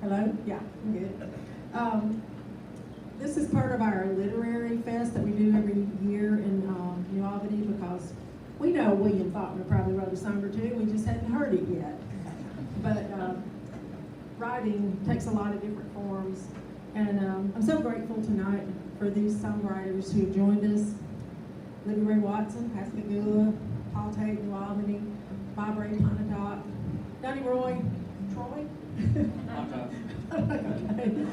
Hello? Yeah, I'm good. This is part of our literary fest that we do every year in New Albany because we know William Faulkner probably wrote a song or two, we just hadn't heard it yet. But writing takes a lot of different forms, and I'm so grateful tonight for these songwriters who have joined us. Libby Ray Watson, Pascagoula, Paul Tate, New Albany, Bob Ray Pontotoc, Donnie Roy, Troy? Okay.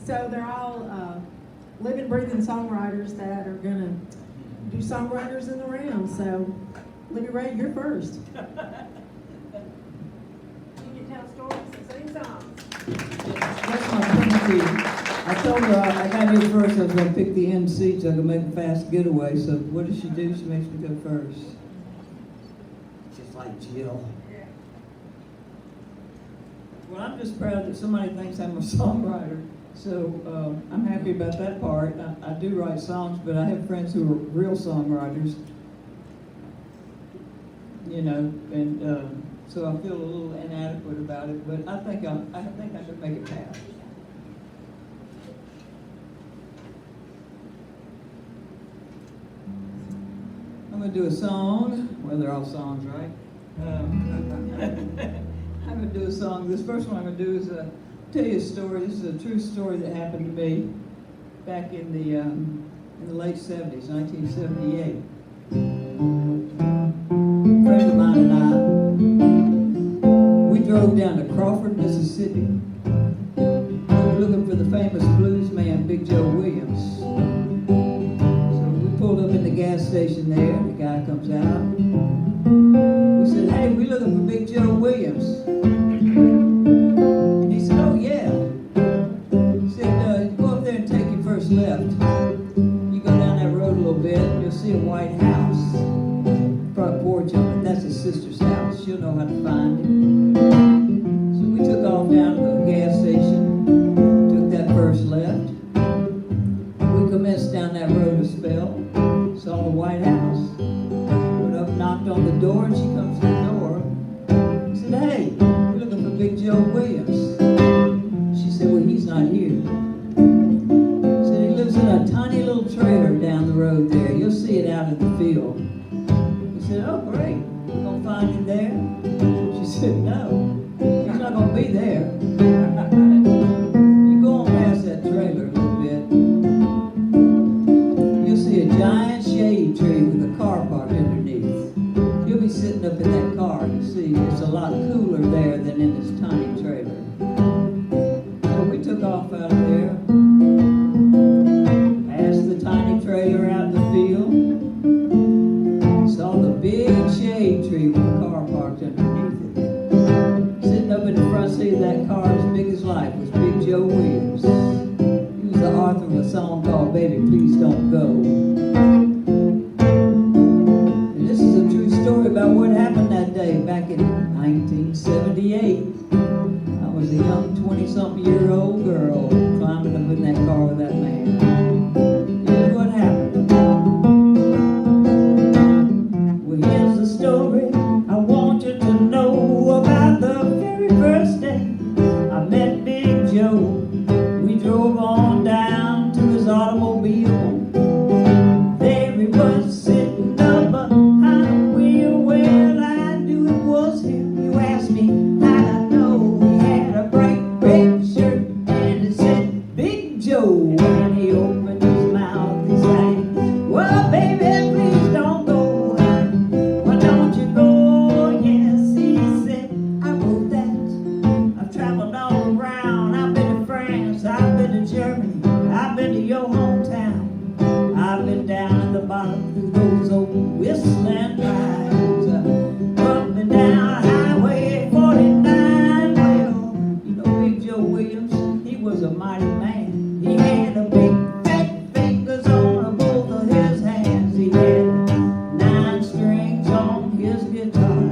So they're all living, breathing songwriters that are going to do Songwriters in the Round. So, Libby Ray, you're first. You can tell stories and sing songs. That's my penalty. I told her I got here first, I was going to pick the MC so I could make a fast getaway. So what does she do? She makes me go first. Just like Jill. Well, I'm just proud that somebody thinks I'm a songwriter. So I'm happy about that part. I do write songs, but I have friends who are real songwriters. You know, and so I feel a little inadequate about it, but I think I could make it pass. I'm going to do a song. Well, they're all songs, right? I'm going to do a song. This first one I'm going to do is tell you a story. This is a true story that happened to me back in the late 70s, 1978. A friend of mine and I, we drove down to Crawford, Mississippi. We were looking for the famous blues man, Big Joe Williams. Pulled up in the gas station there, the guy comes out. We said, hey, we're looking for Big Joe Williams. He said, oh yeah. He said, go up there and take your first left. You go down that road a little bit, you'll see a white house. Front porch on it, that's his sister's house. She'll know how to find him. So we took off down to the gas station, took that first left. We commenced down that road a spell. Saw the White House, went up, knocked on the door, and she comes to the door. I said, hey, we're looking for Big Joe Williams. She said, well, he's not here. Said he lives in a tiny little trailer down the road there. You'll see it out in the field. We said, oh, great. We're going to find him there? She said, no, he's not going to be there. You go on past that trailer a little bit. You'll see a giant shade tree with a car parked underneath. You'll be sitting up in that car and see it's a lot cooler there than in this tiny trailer. So we took off out of there, passed the tiny trailer out in the field, saw the big shade tree with a car parked underneath it. Sitting up in the front seat of that car as big as life was Big Joe Williams. He was the author of a song called Baby Please Don't Go. About what happened that day back in 1978. I was a young 20-something-year-old girl climbing up in that car with that man. Here's what happened. Well, here's the story I want you to know about the very first day I met Big Joe. We drove on down to his automobile. There he was sitting up behind the wheel. Well, I knew it was him. You asked me how I know. He had a bright red shirt and it said Big Joe. When he opened his mouth, he sang, well, baby, please don't go. Why don't you go? Yes, he said, I wrote that. I've traveled all around. I've been to France, I've been to Germany, I've been to your hometown. I've been down at the bottom through those old whistling drives, up and down Highway 49. Well, you know Big Joe Williams, he was a mighty man. He had a big fat fingers on both of his hands. He had 9 strings on his guitar.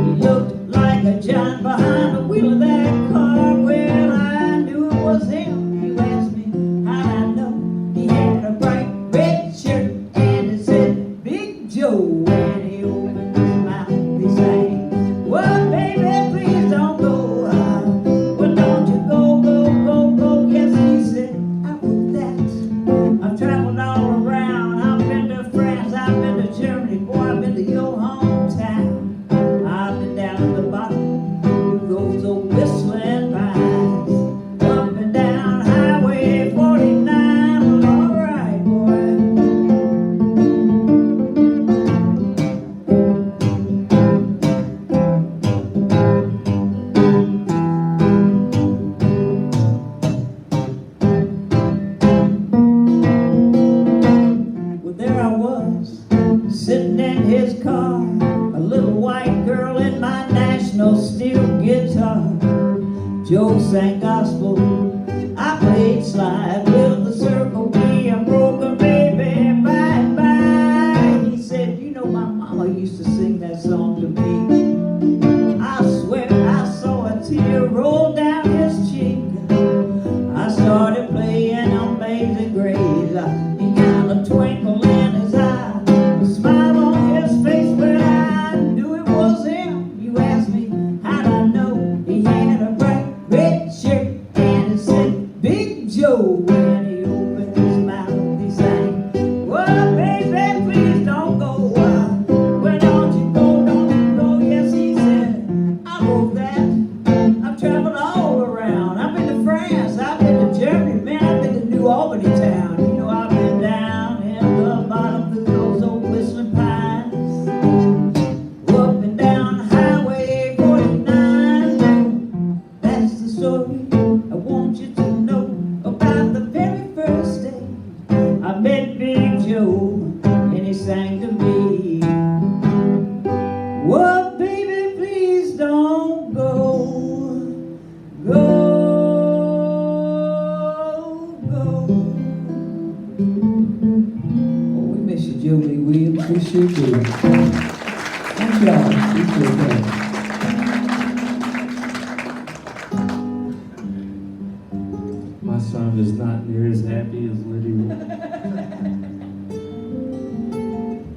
He looked like a giant behind the wheel of that car. Well, I knew it was him. You asked me how I know. He had a bright red shirt and it said Big Joe. When he opened his mouth, he sang, well, baby, please don't go. Well, don't you go. guitar, Joe sang gospel, I played slide. Will the circle be unbroken, baby, bye-bye? He said, you know, my mama used to sing that song to me. I swear I saw a tear roll down his cheek. I started playing Amazing Grace. He got a twinkle in his eye, a smile on his face. Well, I knew it was him. You asked me how'd I know? He had a bright red shirt and it said Big Joe. When he opened his mouth, he sang, "Well, baby, please don't go. Well, don't you go, don't you go." Yes, he said, I wrote that. I've traveled all around. I've been to France, I've been to Germany, man, I've been to New Albany town. You know, I've been down in the bottom of those old whistling pines, up and down Highway 49. That's the story I want you to know about the very first day I met Big Joe, and he sang to me, "Whoa, baby, please don't go, go, go." Oh, we miss you, Jolie Williams. We sure do. Thank y'all. Appreciate that. My son is not near as happy as Lydia.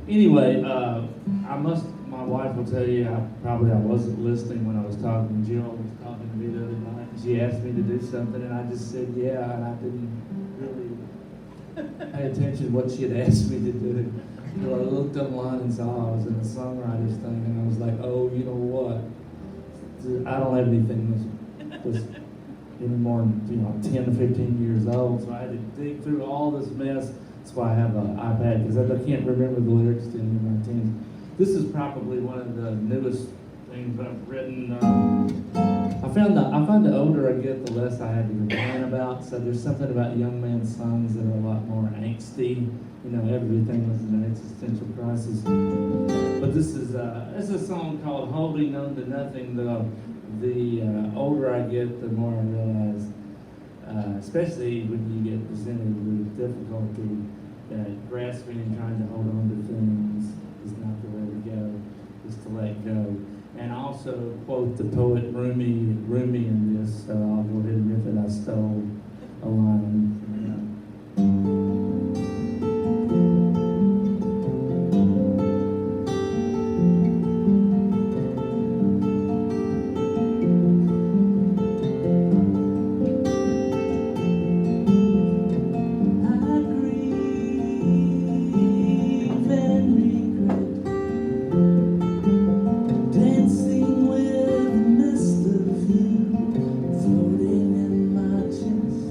Anyway, my wife will tell you, I wasn't listening when I was talking. Jill was talking to me the other night, and she asked me to do something, and I just said, yeah, and I didn't really pay attention to what she had asked me to do. So I looked online and saw I was in the Songwriters thing, and I was like, oh, you know what? I don't have anything that was any more than 10 to 15 years old, so I had to dig through all this mess. That's why I have an iPad, because I can't remember the lyrics to any of my tunes. This is probably one of the newest things I've written. I find the older I get, the less I have to complain about. So there's something about young man's songs that are a lot more angsty. You know, everything was an existential crisis. But this is a song called "Holding On to Nothing." The older I get, the more I realize, especially when you get presented with difficulty, that grasping and trying to hold on to things is not the way to go, is to let go. And also quote the poet Rumi in this, so I'll go ahead and riff it. I stole a line from him. Floating in my chest,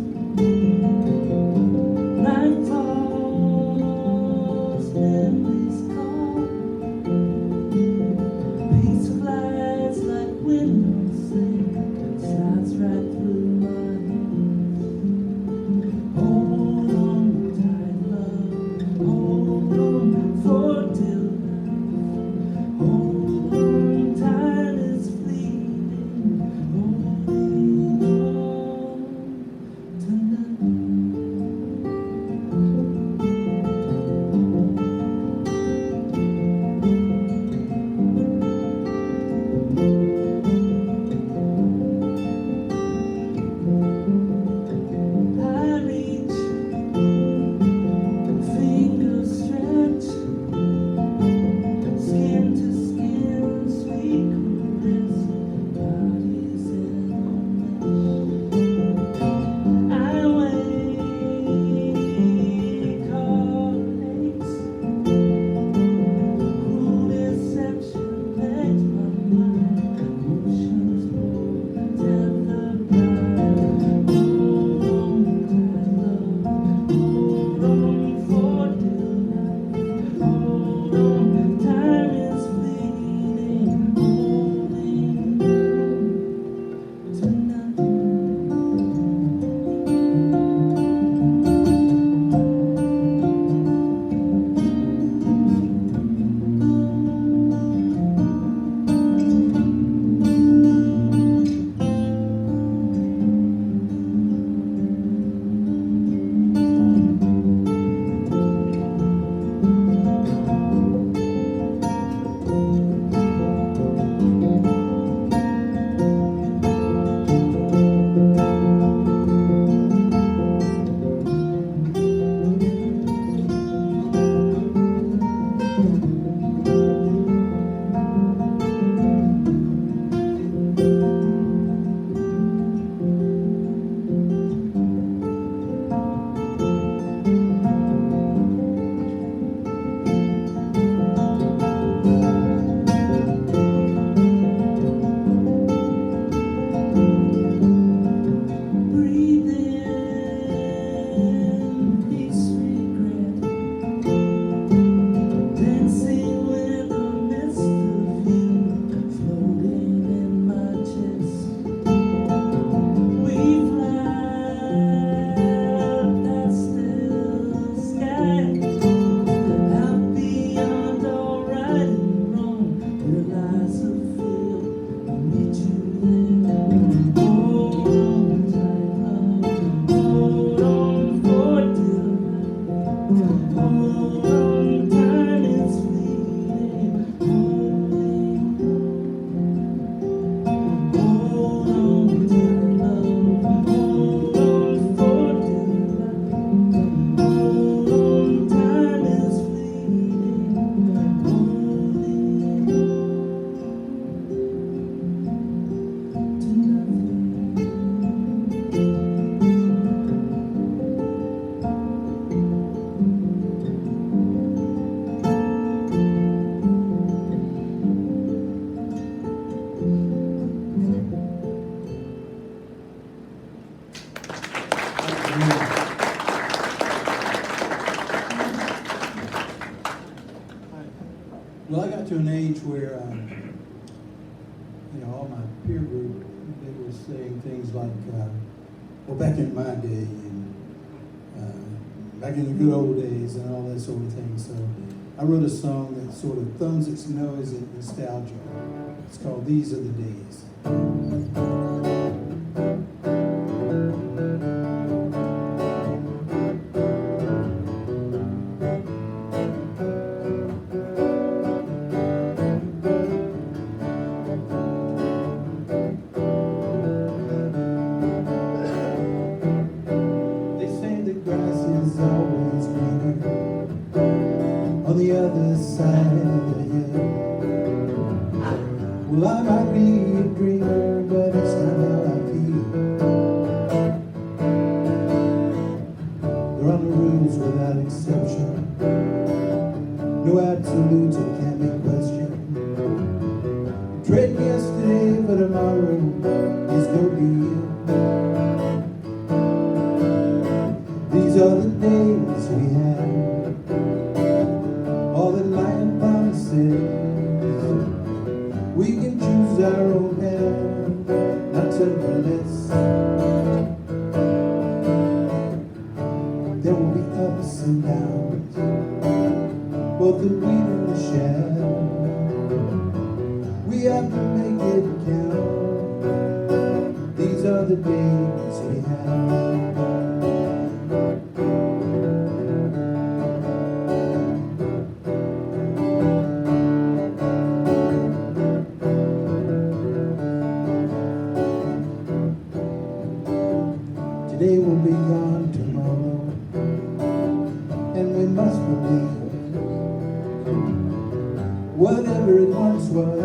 Well, I got to an age where, all my peer group, they were saying things like, well, back in my day, and back in the good old days, and all that sort of thing. So I wrote a song that sort of thumbs its nose at nostalgia. It's called These Are the Days. On the other side of the hill. Well, I might be a dreamer, but it's not how I feel. There are no rules without exception, no absolutes that can't be questioned. Trading yesterday for tomorrow is no deal. These are the days we have, all that life promises. We can choose our own path, not settle less. There will be ups and downs, both the wheat and the shadow. We have to make it count. These are the days we have. Today will be gone tomorrow, and we must believe whatever it once was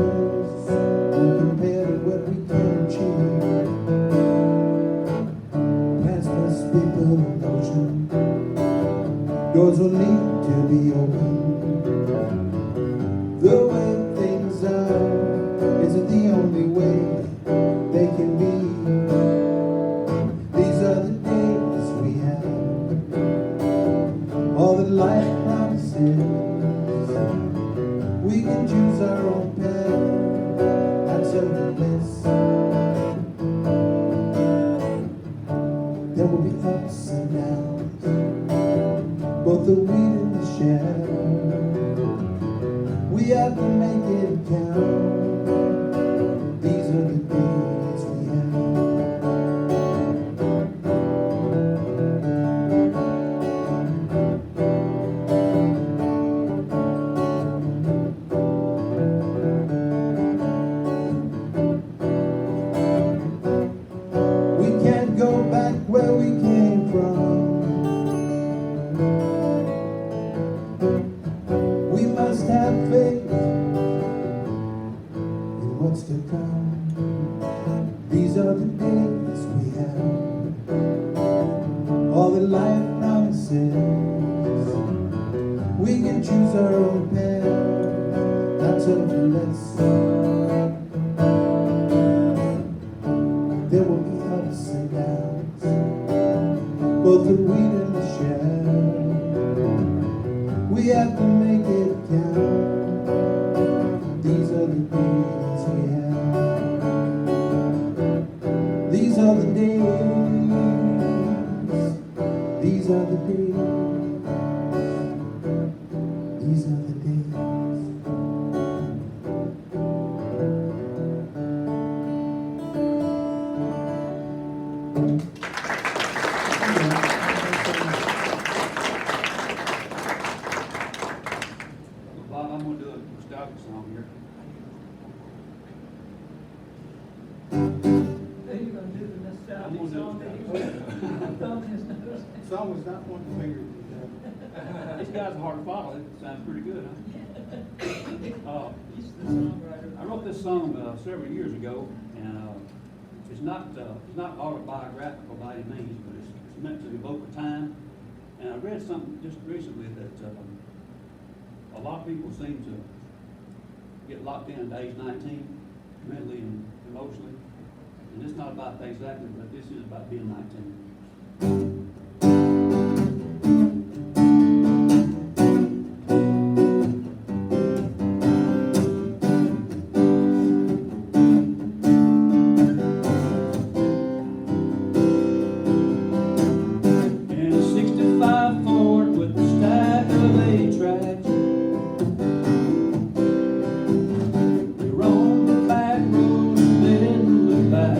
will compare to what we can achieve. Plans must be put in motion, doors will need to be open. The way things are isn't the only way they can be. All that life promises, we can choose our own path, not settle less. There will be ups and downs, both the wheat and the shadow. We have to make it count. These are the days we have. Go back where we came from. We must have faith in what's to come. These are the days we have, all the life promises. We can choose our own path, not selfless. There will be ups and downs, both the wheat and the chaff. We have to make it count. These are the days we have. These are the days. These are the days. These are the days. Bob, I'm gonna do a nostalgic song here. Are you gonna do the I'm nostalgic gonna song do that it. Song was not one finger. These guys are hard to follow. It sounds pretty good, huh? He's the songwriter. I wrote this song several years ago, and it's not autobiographical by any means, but it's meant to evoke a time. And I read something just recently that a lot of people seem to get locked in at age 19, mentally and emotionally. And it's not about that exactly, but this is about being 19. In a 65 Ford with a stack of 8 tracks, we roamed the back road and didn't look back.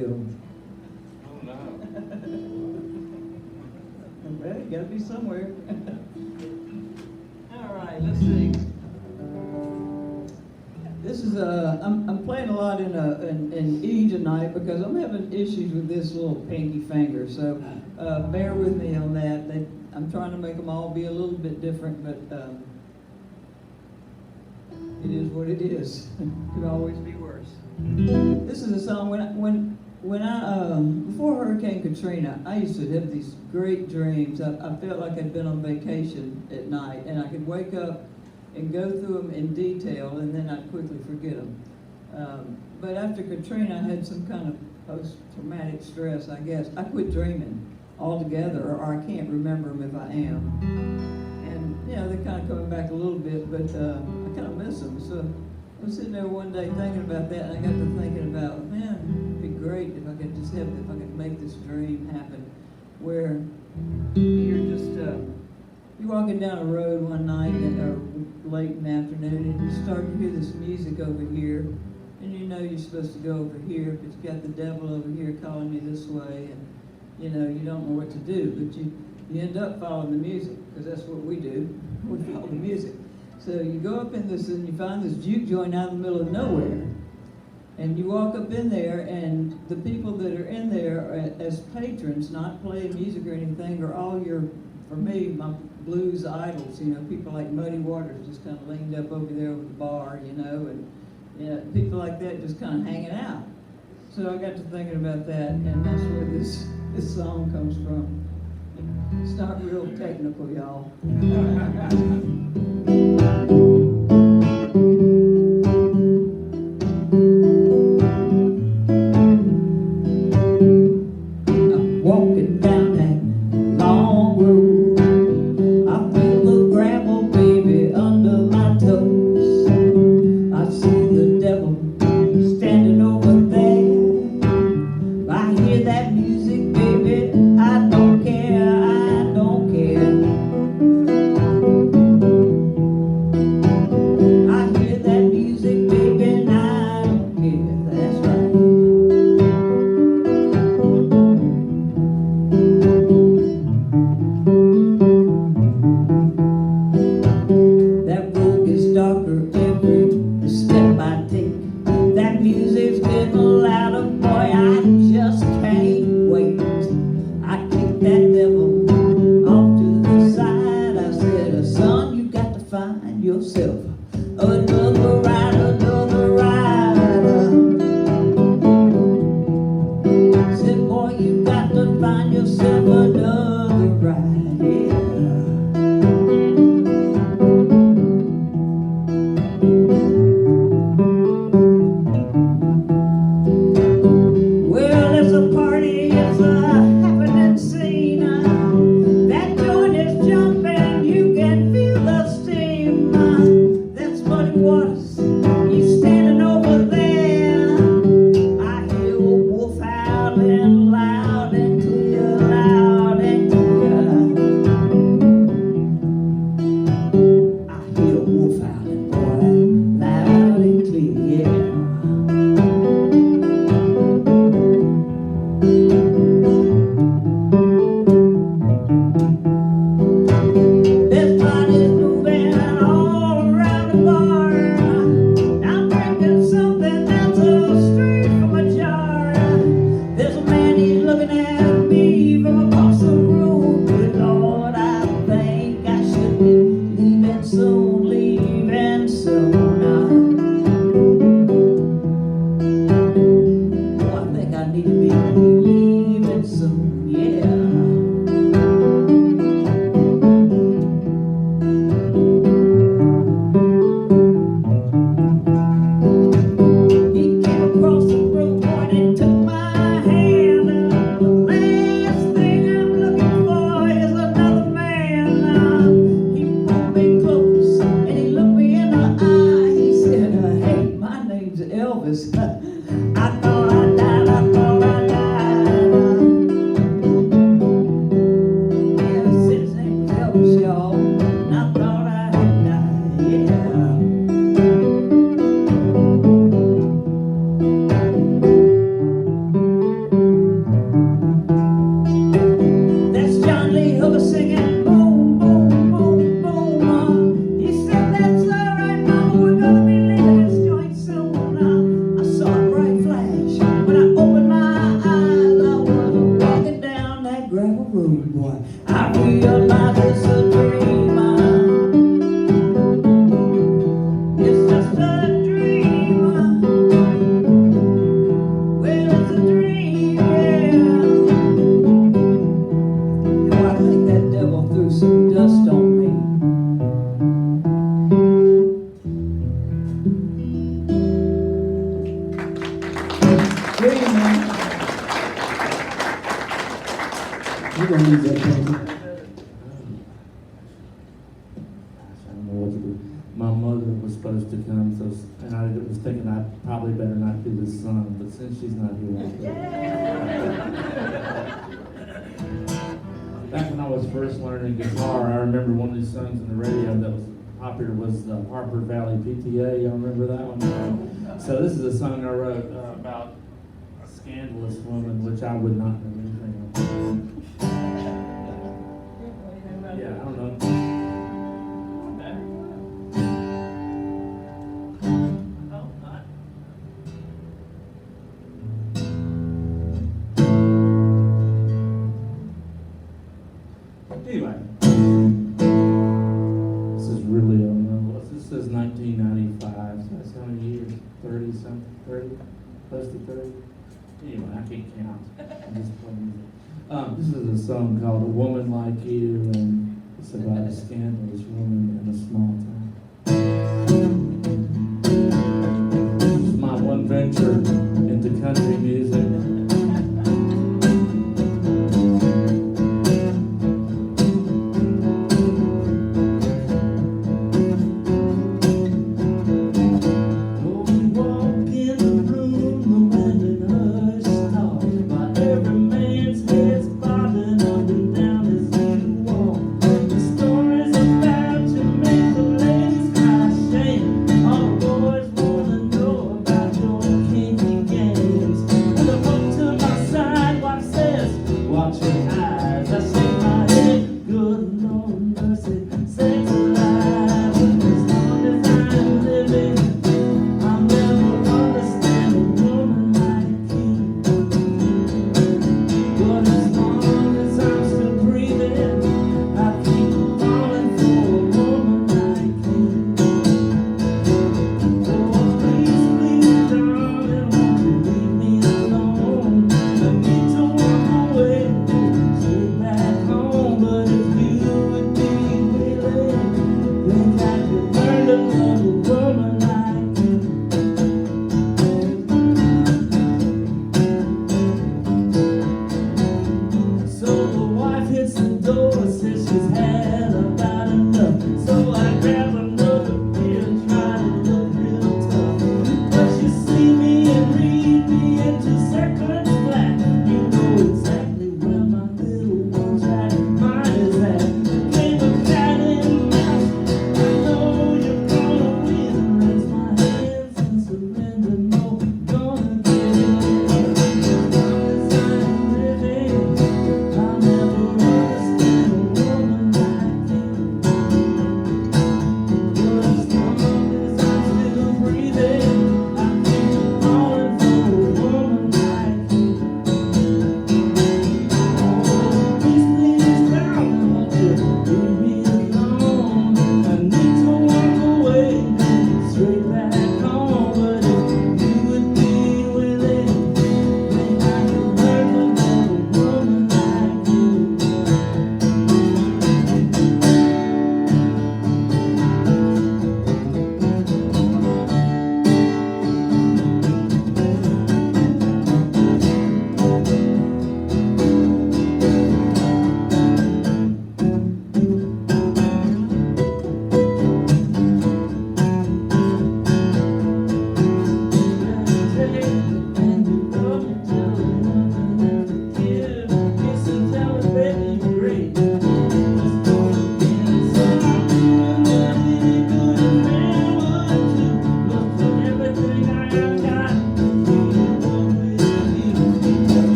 field. Oh, no. Well, you gotta be somewhere. All right, let's see. This is I'm playing a lot in E tonight because I'm having issues with this little pinky finger. So bear with me on that. I'm trying to make them all be a little bit different, but it is what it is. Could always be worse. This is a song when I before Hurricane Katrina, I used to have these great dreams. I felt like I'd been on vacation at night, and I could wake up and go through them in detail, and then I'd quickly forget them. But after Katrina, I had some kind of post-traumatic stress, I guess. I quit dreaming altogether, or I can't remember them if I am. And, you know, they're kind of coming back a little bit, but I kind of miss them. So I was sitting there one day thinking about that, and I got to thinking about, man, it'd be great if I could just if I could make this dream happen, where you're just, you're walking down a road one night or late in the afternoon, and you start to hear this music over here, and you know you're supposed to go over here, but you got the devil over here calling you this way, and you know you don't know what to do, but you end up following the music, because that's what we do. We follow the music. So you go up in this, and you find this juke joint out in the middle of nowhere, and you walk up in there, and the people that are in there as patrons, not playing music or anything, are all your, for me, my blues idols, you know, people like Muddy Waters just kind of leaned up over there over the bar, you know, and people like that just kind of hanging out. So I got to thinking about that, and that's where this song comes from. It's not real technical, y'all. I'm walking down that long road. I feel the gravel, baby, under my toes. I see the devil standing over there. I hear that music, baby, I don't care, I don't care. I hear that music, baby, and I don't care, that's right. That road gets darker every step I take. That music's getting louder, boy, I just can't wait. I kicked that devil off to the side. I said, son, you got to find yourself another ride, another rider. Said, boy, you got to find yourself another ride, yeah. Well, it's a party, it's a happening scene. That joint is jumping, you can feel the steam. That's Muddy Waters, he's standing over there. I hear a wolf howling loud and clear, loud and clear. I hear a wolf howling, boy, loud and clear, yeah. This body's moving all around the bar. I'm drinking something that's a straight from a jar. There's a man, he's looking at me from across the room. Good Lord, I think I should be leaving soon, leaving soon. Oh, I think I need to be leaving soon, yeah. He came across the road and took my hand. The last thing I'm looking for is another man. He pulled me close and he looked me in the eye. He said, hey, my name's Elvis. I thought I died, I thought I died. Yeah, I said his name was Elvis, y'all. And I thought I had died, yeah. Scream, man. We're gonna need that, Pastor. Gosh, I don't know what to do. My mother was supposed to come, so, and I was thinking I probably better not do this song, but since she's not here, I'll do it. Back when I was first learning guitar, I remember one of these songs on the radio that was popular was the Harper Valley PTA. Y'all remember that one? So this is a song I wrote about a scandalous woman, which I would not know anything of. Yeah, I don't know. Anyway, this is really old. This says 1995. So that's how many years? 30 something? 30? Close to 30? Anyway, I can't count. I'm just playing music. This is a song called A Woman Like You, and it's about a scandalous woman in a small town. This is my one venture into country music. Stories about you make the ladies cry shame.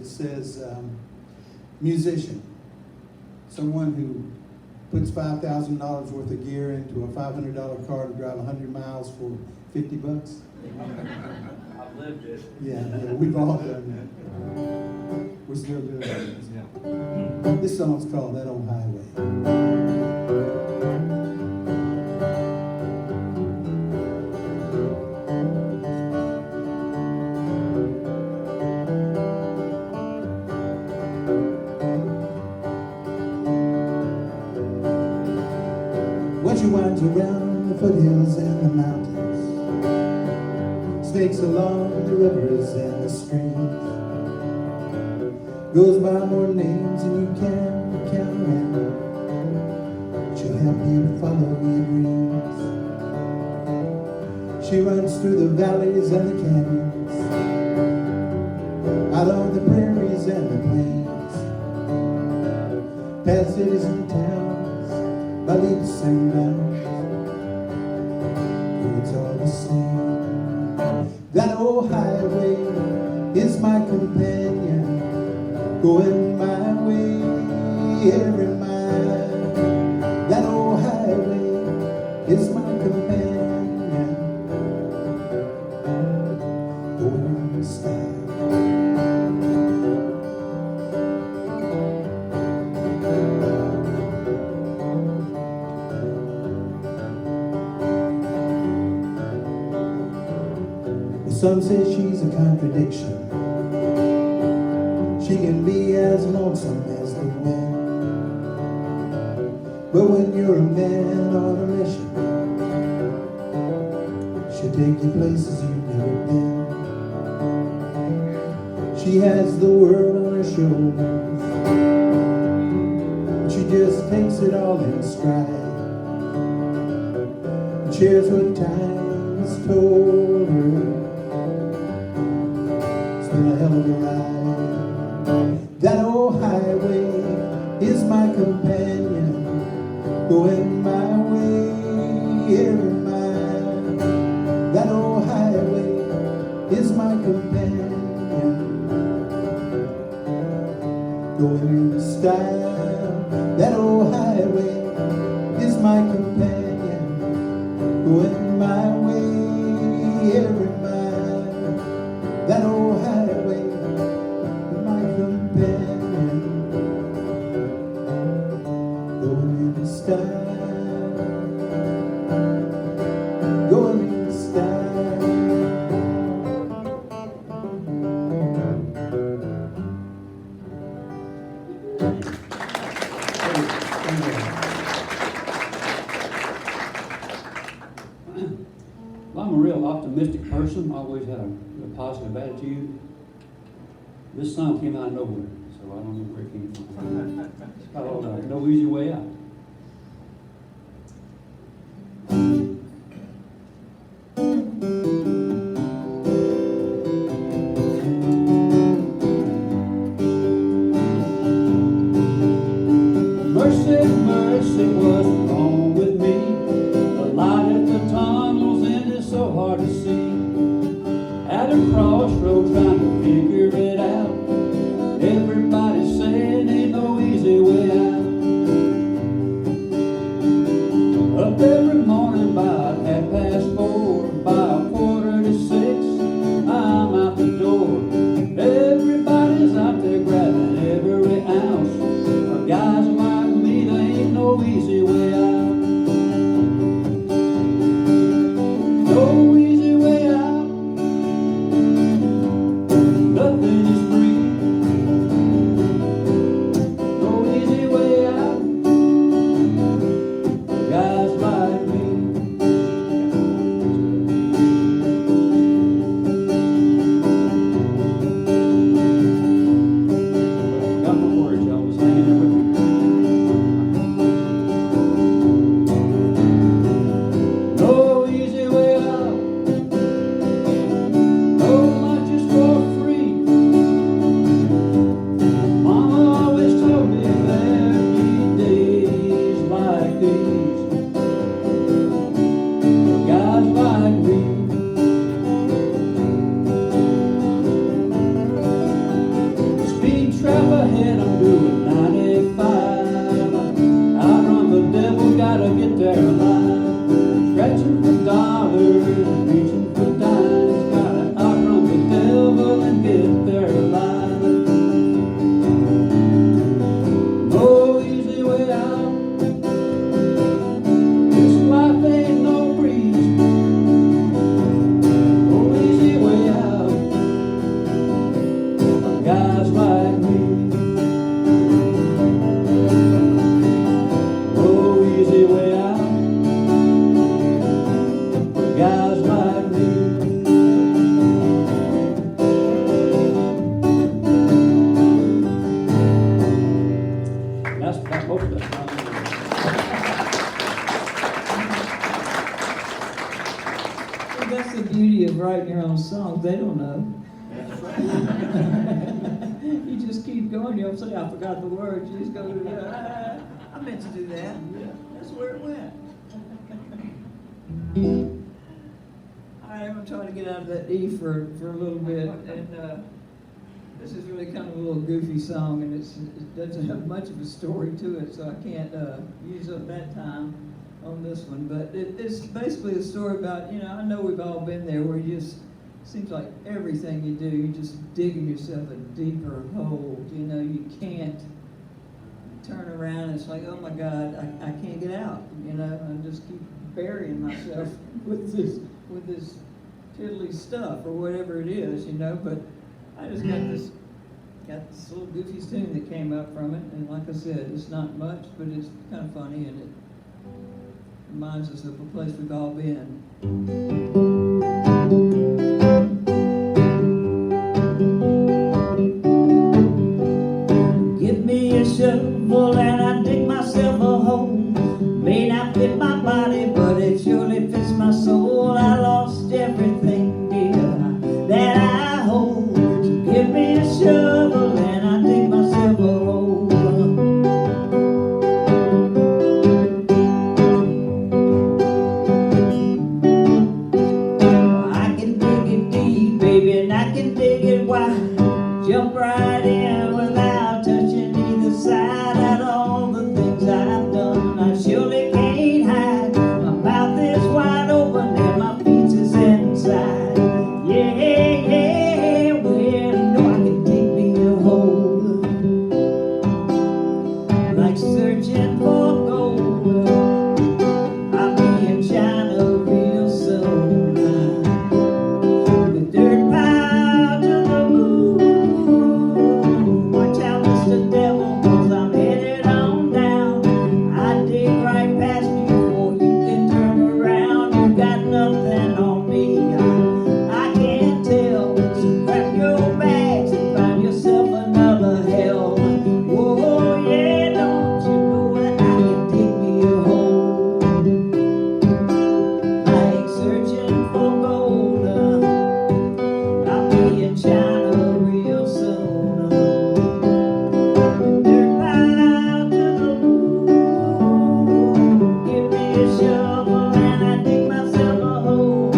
It says, musician, someone who puts $5,000 worth of gear into a $500 car to drive 100 miles for 50 bucks. I've lived it. Yeah, we've all done that. We're still doing it. This song's called That Old Highway. When she winds around the foothills and the mountains, snakes along the rivers and the streams, goes by more names than you can count around. She'll help you to follow your dreams. She runs through the valleys and the canyons, out on the prairies and the plains, past cities and towns, by leaps and bounds. It's all the same. That old highway is my companion, going my way every mile. That old highway is my companion, going in style. Some say she's a contradiction. She can be as lonesome as the wind. But when you're a man on a mission, she'll take you places you've never been. She has the world on her shoulders, she just takes it all in stride, and shares what time has told her. A hell of a ride. That old highway is my companion, going my way every mile. That old highway is my companion, going in style. That old highway is my companion, going my way every mile. That old highway, my companion, going in style, going in style. Well, I'm a real optimistic person. I always had a positive attitude. This song came out of nowhere, so I don't know where it came from. It's called No Easy Way Out. Mercy, mercy, what's wrong with me? The light at the tunnel's end is so hard to see. At a crossroad trying to figure it out. Everybody's saying ain't no easy way out. ahead, I'm doing 95. Outrun the devil, gotta get there alive. Scratching for dollars, reaching for dimes. Gotta outrun the devil and get there alive. No easy way out. This life ain't no breeze. No easy way out. Guys like me. No easy way out. Guys like me. That's most of it. Well, that's the beauty of writing your own songs. They don't know. You just keep going. You don't say, I forgot the words. You just go, I meant to do that. That's where it went. All right, I'm going to try to get out of that E for a little bit. And this is really kind of a little goofy song, and it doesn't have much of a story to it, so I can't use up that time on this one. But it's basically a story about, I know we've all been there where you just, seems like everything you do, you're just digging yourself a deeper hole. You can't turn around and it's like, oh my God, I can't get out. I just keep burying myself with this tiddly stuff or whatever it is, But I just got this little goofy tune that came up from it, and like I said, it's not much, but it's kind of funny, and it reminds us of a place we've all been. Give me a shovel and I dig myself a hole. May not fit my body, but it surely fits my soul. I lost everything, dear, that I hold. So give me a shovel and I dig myself a hole. I can dig it deep, baby, and I can dig it wide. Jump right in without touching either side. Out all the things I've done, I surely can't hide. My mouth is wide open and my feet is inside. Yeah, well, I can dig me a hole, like searching for gold. I'll be in China real soon, with dirt piled to the moon. Watch out, Mr. Devil, 'cause I'm headed on down. I dig right past you before you can turn around. You got nothing on me, I can't tell. So grab your bags and find yourself another hell. Whoa, yeah, don't you know that I can dig me a hole, like searching for gold. I'll be in China real soon, dirt piled to the moon. Give me a shovel and I dig myself a hole.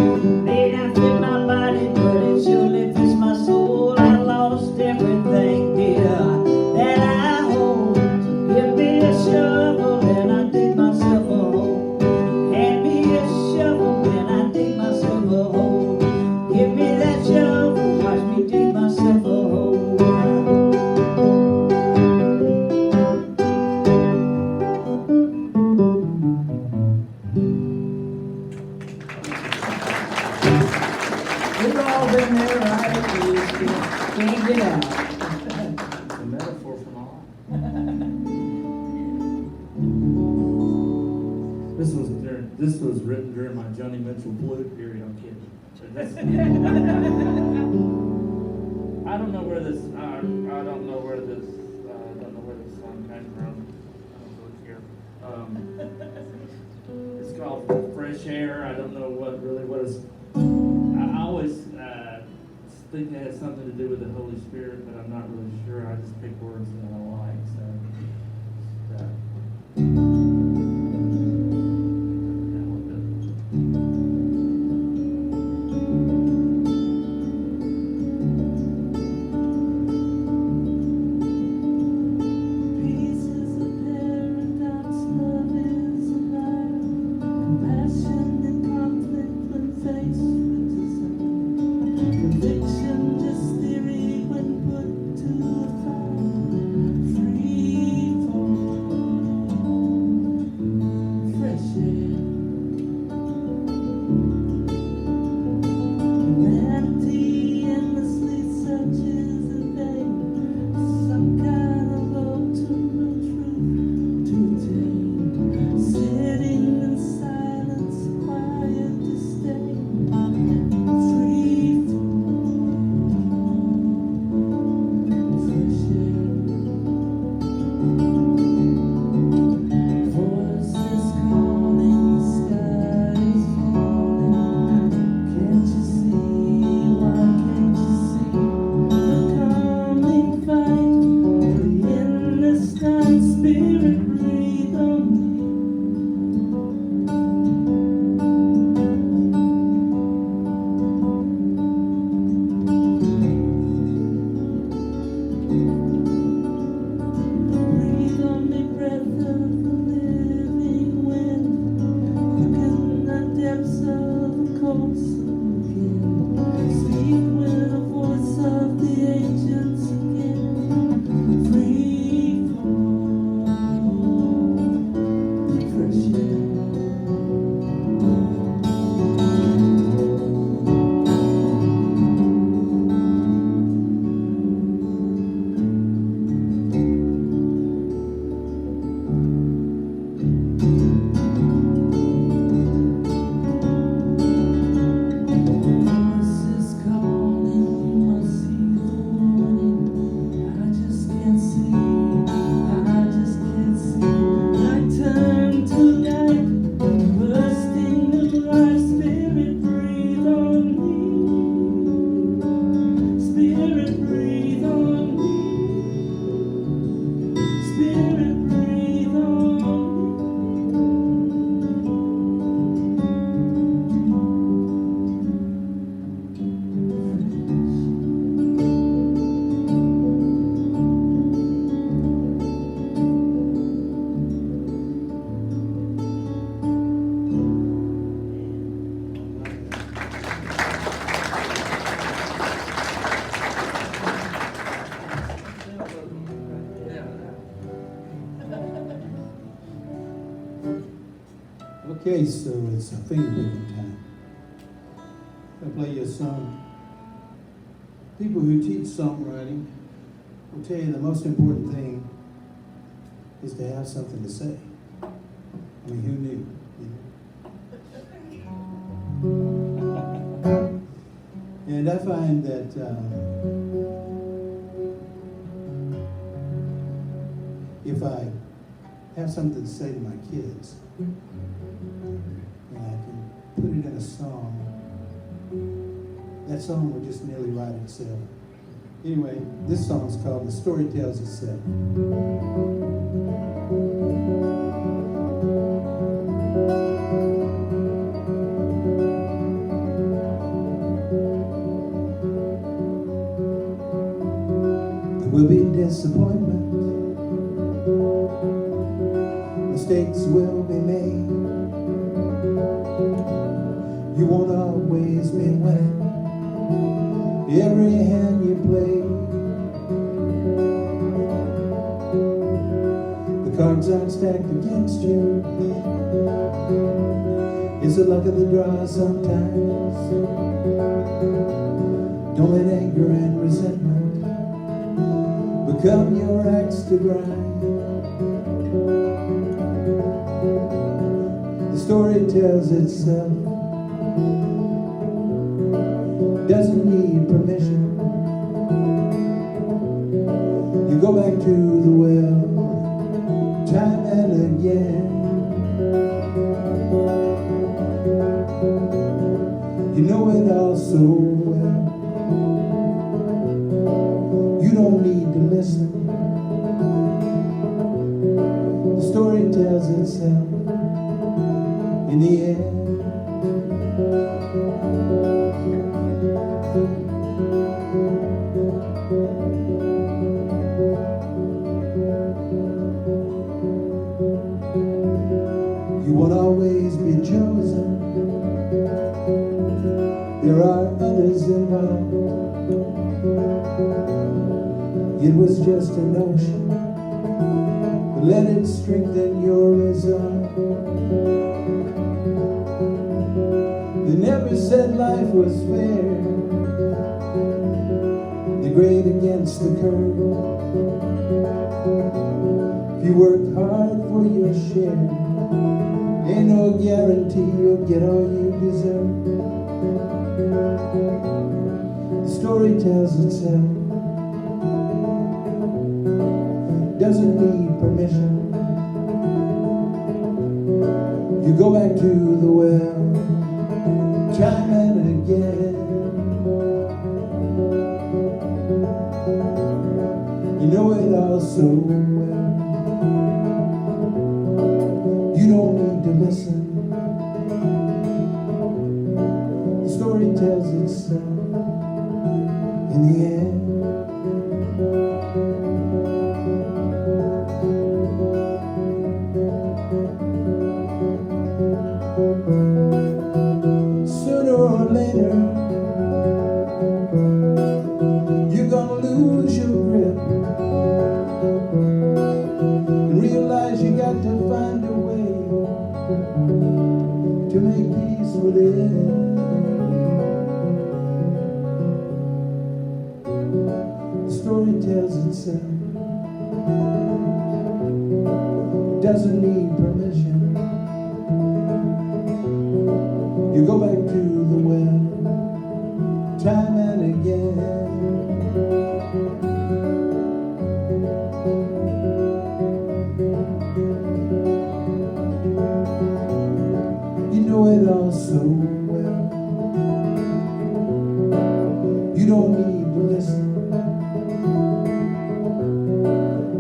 May not fit my body, but it surely fits my soul. I lost everything, dear, that I hold. So give me a shovel and I dig myself a hole. Hand me a shovel and I dig myself a hole. Give me that shovel, watch me dig myself a hole. We've all been there, right? We just can't get out. It's a metaphor from all. This was written during my Johnny Mitchell Blue period. I'm kidding. But this- I don't know where this. I don't know where this. I don't know where this song came from. I don't look here. It's called Fresh Air. I don't know what it's. I always think it has something to do with the Holy Spirit, but I'm not really sure. I just pick words that I like. So. Breathe on me, breath of the living wind. Quicken the depths of the cold skin. Speak with the voice of the ancients again. Free fall, fresh air. Voices calling, you must see the warning. I just can't see, I just can't see. Night turn to light, bursting new life. Spirit, breathe on me. Spirit, breathe on me. Spirit, breathe on me. Okay, so it's a finger picking time. I'll play you a song. People who teach songwriting will tell you the most important thing is to have something to say. I mean, who knew? You know? And I find that if I have something to say to my kids, and I can put it in a song, that song will just nearly write itself. Anyway, this song is called The Story Tells Itself. There will be disappointment. Mistakes will be made. You won't always be winning every hand you play. The cards aren't stacked against you. It's the luck of the draw sometimes. Don't let anger and resentment become your axe to grind. The story tells itself. Doesn't need permission. You go back to the well time and again. You know it all so well. You don't need to listen. The story tells itself in the end. You won't always be chosen. There are others involved. It was just a notion, but let it strengthen your resolve. They never said life was fair. They grade against the curve. If you work hard for your share, ain't no guarantee you'll get all you deserve. The story tells itself. Doesn't need permission. You go back to the well time and again. You know it all so well. You don't need to listen. The story tells itself in the end. doesn't need permission. You go back to the well, time and again. You know it all so well. You don't need to listen.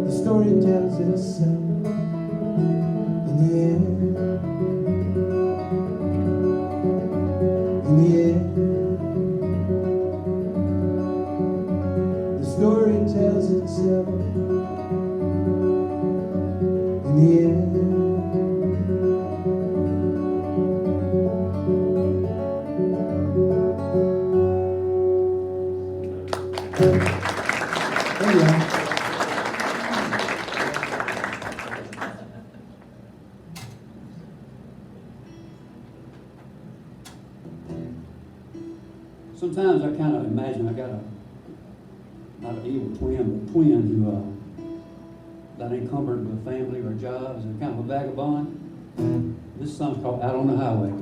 The story tells itself in the end. In the end, the story tells itself in the end. Anyway. Sometimes I kind of imagine I got not an evil twin, but a twin who that ain't encumbered with family or jobs and kind of a vagabond. This song's called Out on the Highway.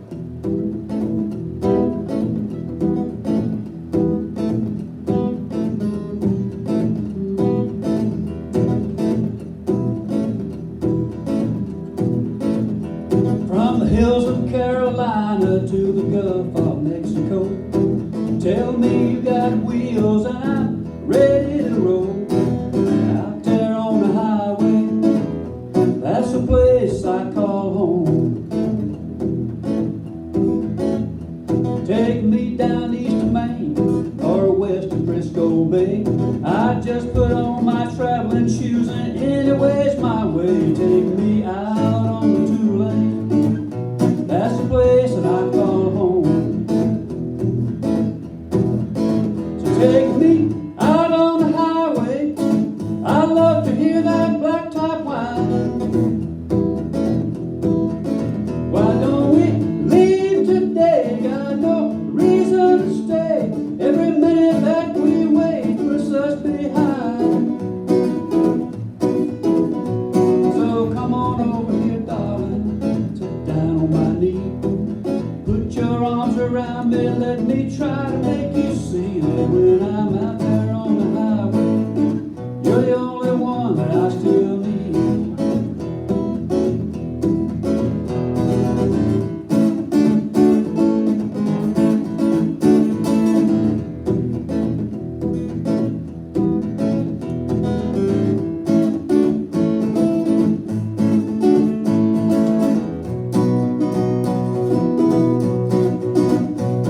From the hills of Carolina to the Gulf of Mexico, tell me you got wheels and I'm ready to roll. Out there on the highway, that's the place I call home. Take me down east of Maine or west of Frisco Bay. I just put on my traveling shoes and anyway's my way. Take me out on the two-lane, that's the place that I call home. Take me out on the highway, I love to hear that blacktop whine. Why don't we leave today? Got no reason to stay. Every minute that we wait puts us behind. So come on over here, darling, sit down on my knee. Put your arms around me, let me try to make you see that when I'm out there on the highway, you're the only one that I still need.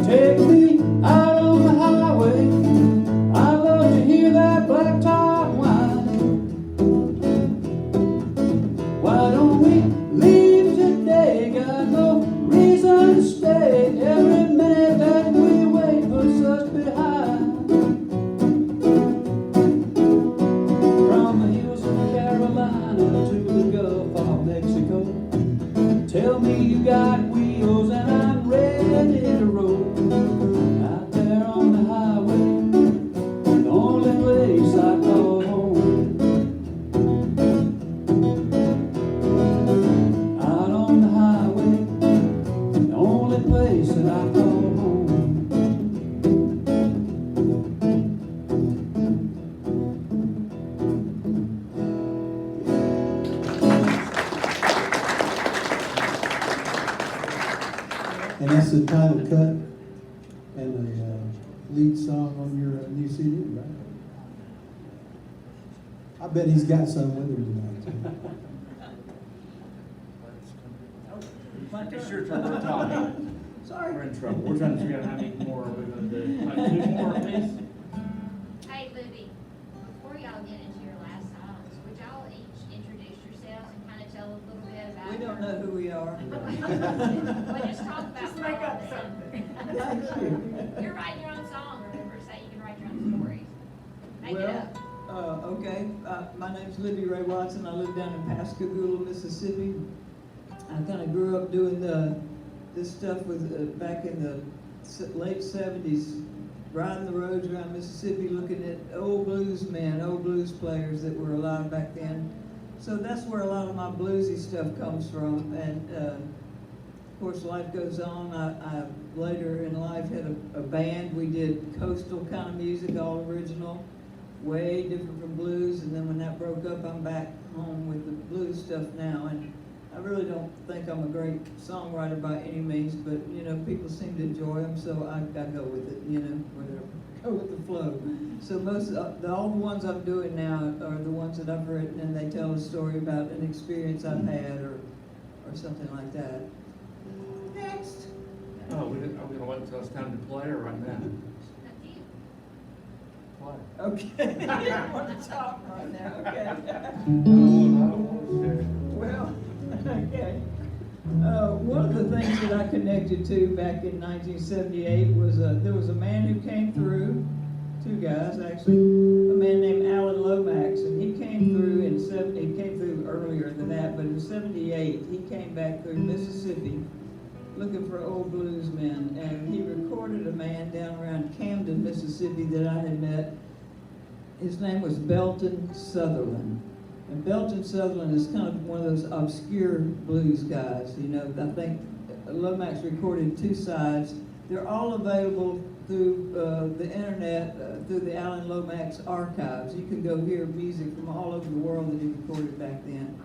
Take me out on the highway, I love to hear that blacktop whine. Why don't we leave today? Got no reason to stay. Every minute that we wait puts us behind. From the hills of Carolina to the Gulf of Mexico, tell me you got wheels and I'm ready to roll. Out there on the highway, the only place I call home. Out on the highway, the only place that I call home. And that's the title cut and the lead song on your new CD, right? I bet he's got some with him tonight. It's your turn to talk. Sorry. We're in trouble. We're trying to figure out how many more we're gonna do. Like 2 more, please. Hey, Libby, before y'all get into your last songs, would y'all each introduce yourselves and kind of tell a little bit about We don't know who we are. Well, just talk about Just make up all something. that. You're writing your own song, remember, so you can write your own stories. Make it up. Okay, my name's Libby Ray Watson. I live down in Pascagoula, Mississippi. I kind of grew up doing this stuff with back in the late 70s riding the roads around Mississippi looking at old blues men, old blues players that were alive back then. So that's where a lot of my bluesy stuff comes from. And of course, life goes on. I later in life had a band. We did coastal kind of music, all original, way different from blues. And then when that broke up, I'm back home with the blues stuff now. And I really don't think I'm a great songwriter by any means, but you know, people seem to enjoy them, so I go with it, you know, whatever, go with the flow. So all the ones I'm doing now are the ones that I've written, and they tell a story about an experience I've had or something like that. Next. Oh, are we gonna wait until it's time to play or right now? Play. Okay. You don't want to talk right now, okay? I don't want to share. Well, okay. One of the things that I connected to back in 1978 was there was a man who came through, two guys actually, a man named Alan Lomax, and he came through he came through earlier than that, but in 78 he came back through Mississippi looking for old blues men, and he recorded a man down around Camden, Mississippi that I had met. His name was Belton Sutherland. And Belton Sutherland is kind of one of those obscure blues guys. You know, I think Lomax recorded 2 sides. They're all available through the internet, through the Alan Lomax archives. You can go hear music from all over the world that he recorded back then.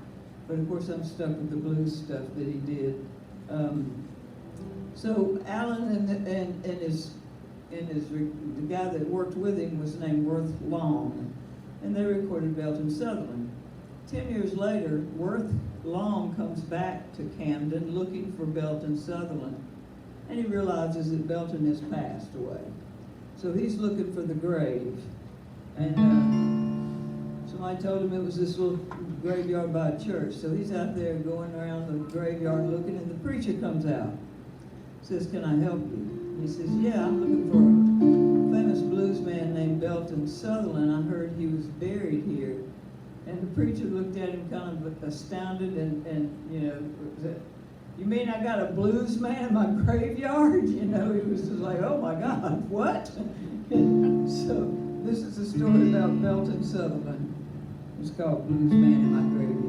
But of course, I'm stuck with the blues stuff that he did. So Alan and the guy that worked with him was named Worth Long, and they recorded Belton Sutherland. 10 years later, Worth Long comes back to Camden looking for Belton Sutherland, and he realizes that Belton has passed away. So he's looking for the grave, and somebody told him it was this little graveyard by a church. So he's out there going around the graveyard looking, and the preacher comes out. Says, "Can I help you?" He says, "Yeah, I'm looking for a famous blues man named Belton Sutherland. I heard he was buried here." And the preacher looked at him kind of astounded and you know, "You mean I got a blues man in my graveyard?" You know, he was just like, "Oh my God, what?" So this is a story about Belton Sutherland. It's called Blues Man in My Graveyard.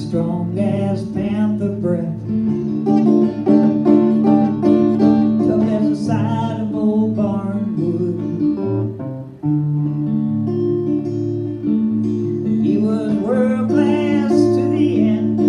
Strong as panther breath, tough as the side of old barn wood. He was world class to the end,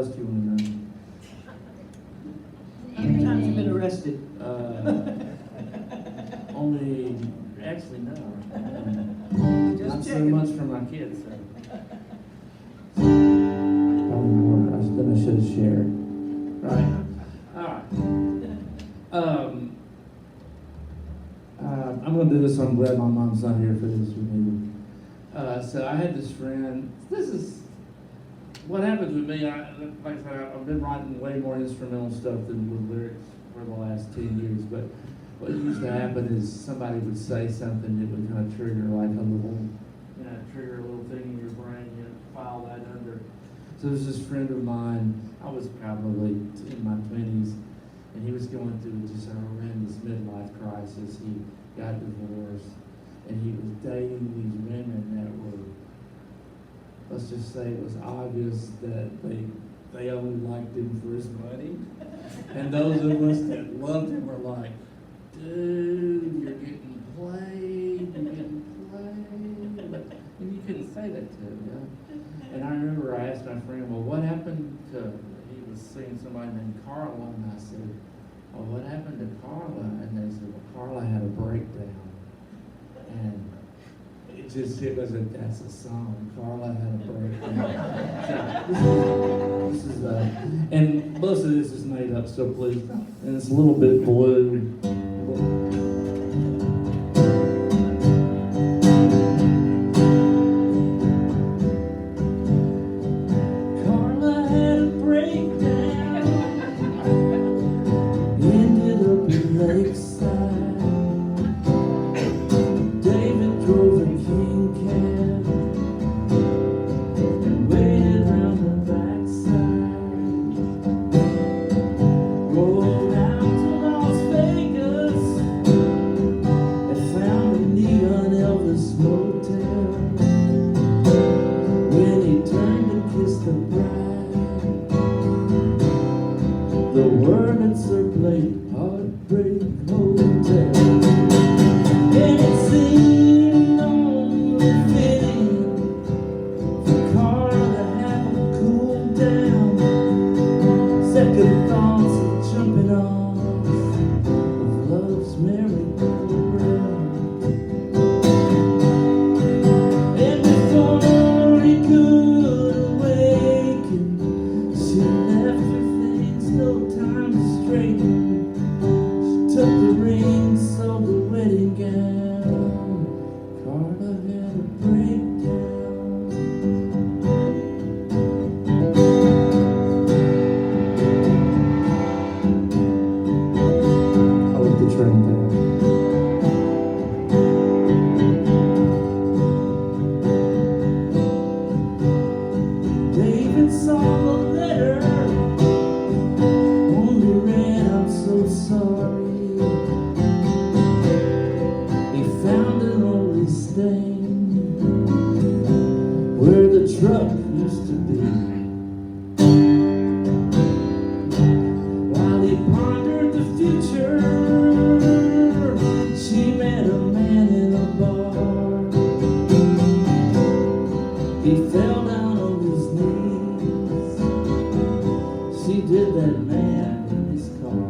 else do you want to know? How many times have you been arrested? Only, actually, no. Just Not so checking. much for my kids, so. Probably more than I should have shared. Right. All right. I'm going to do this, so I'm glad my mom's not here for this with me. So I had this friend. This is what happens with me. Like I said, I've been writing way more instrumental stuff than with lyrics for the last 10 years. But what used to happen is somebody would say something that would kind of trigger like a little, trigger a little thing in your brain. File that under. So there's this friend of mine. I was probably in my 20s, and he was going through just a horrendous midlife crisis. He got divorced, and he was dating these women that were, let's just say it was obvious that they only liked him for his money. And those of us that loved him were like, dude, you're getting played, you're getting played. And you couldn't say that to him, And I remember I asked my friend, well, what happened to, he was seeing somebody named Carla, and I said, well, what happened to Carla? And they said, well, Carla had a breakdown. And it wasn't, that's a song. Carla had a breakdown. This is and most of this is made up, so please, and it's a little bit blue. Carla had a breakdown, ended up in Lakeside. David drove a king cab and waited round the backside. Rolled out to Las Vegas and found a neon Elvis motel. When he turned to kiss the bride, the word had circulated, Heartbreak Hotel. And it seemed only fitting for Carla to have a cool down. Second thoughts of jumping off of love's merry-go-round. And before he could awaken, she left her things, no time to straighten. She took the ring, sold the wedding gown. Carla had a breakdown. I let the train down. David saw the letter, only read, I'm so sorry. He found an only stain where the truck used to be. While he pondered the future, she met a man in a bar. He fell down on his knees. She did that man in his car.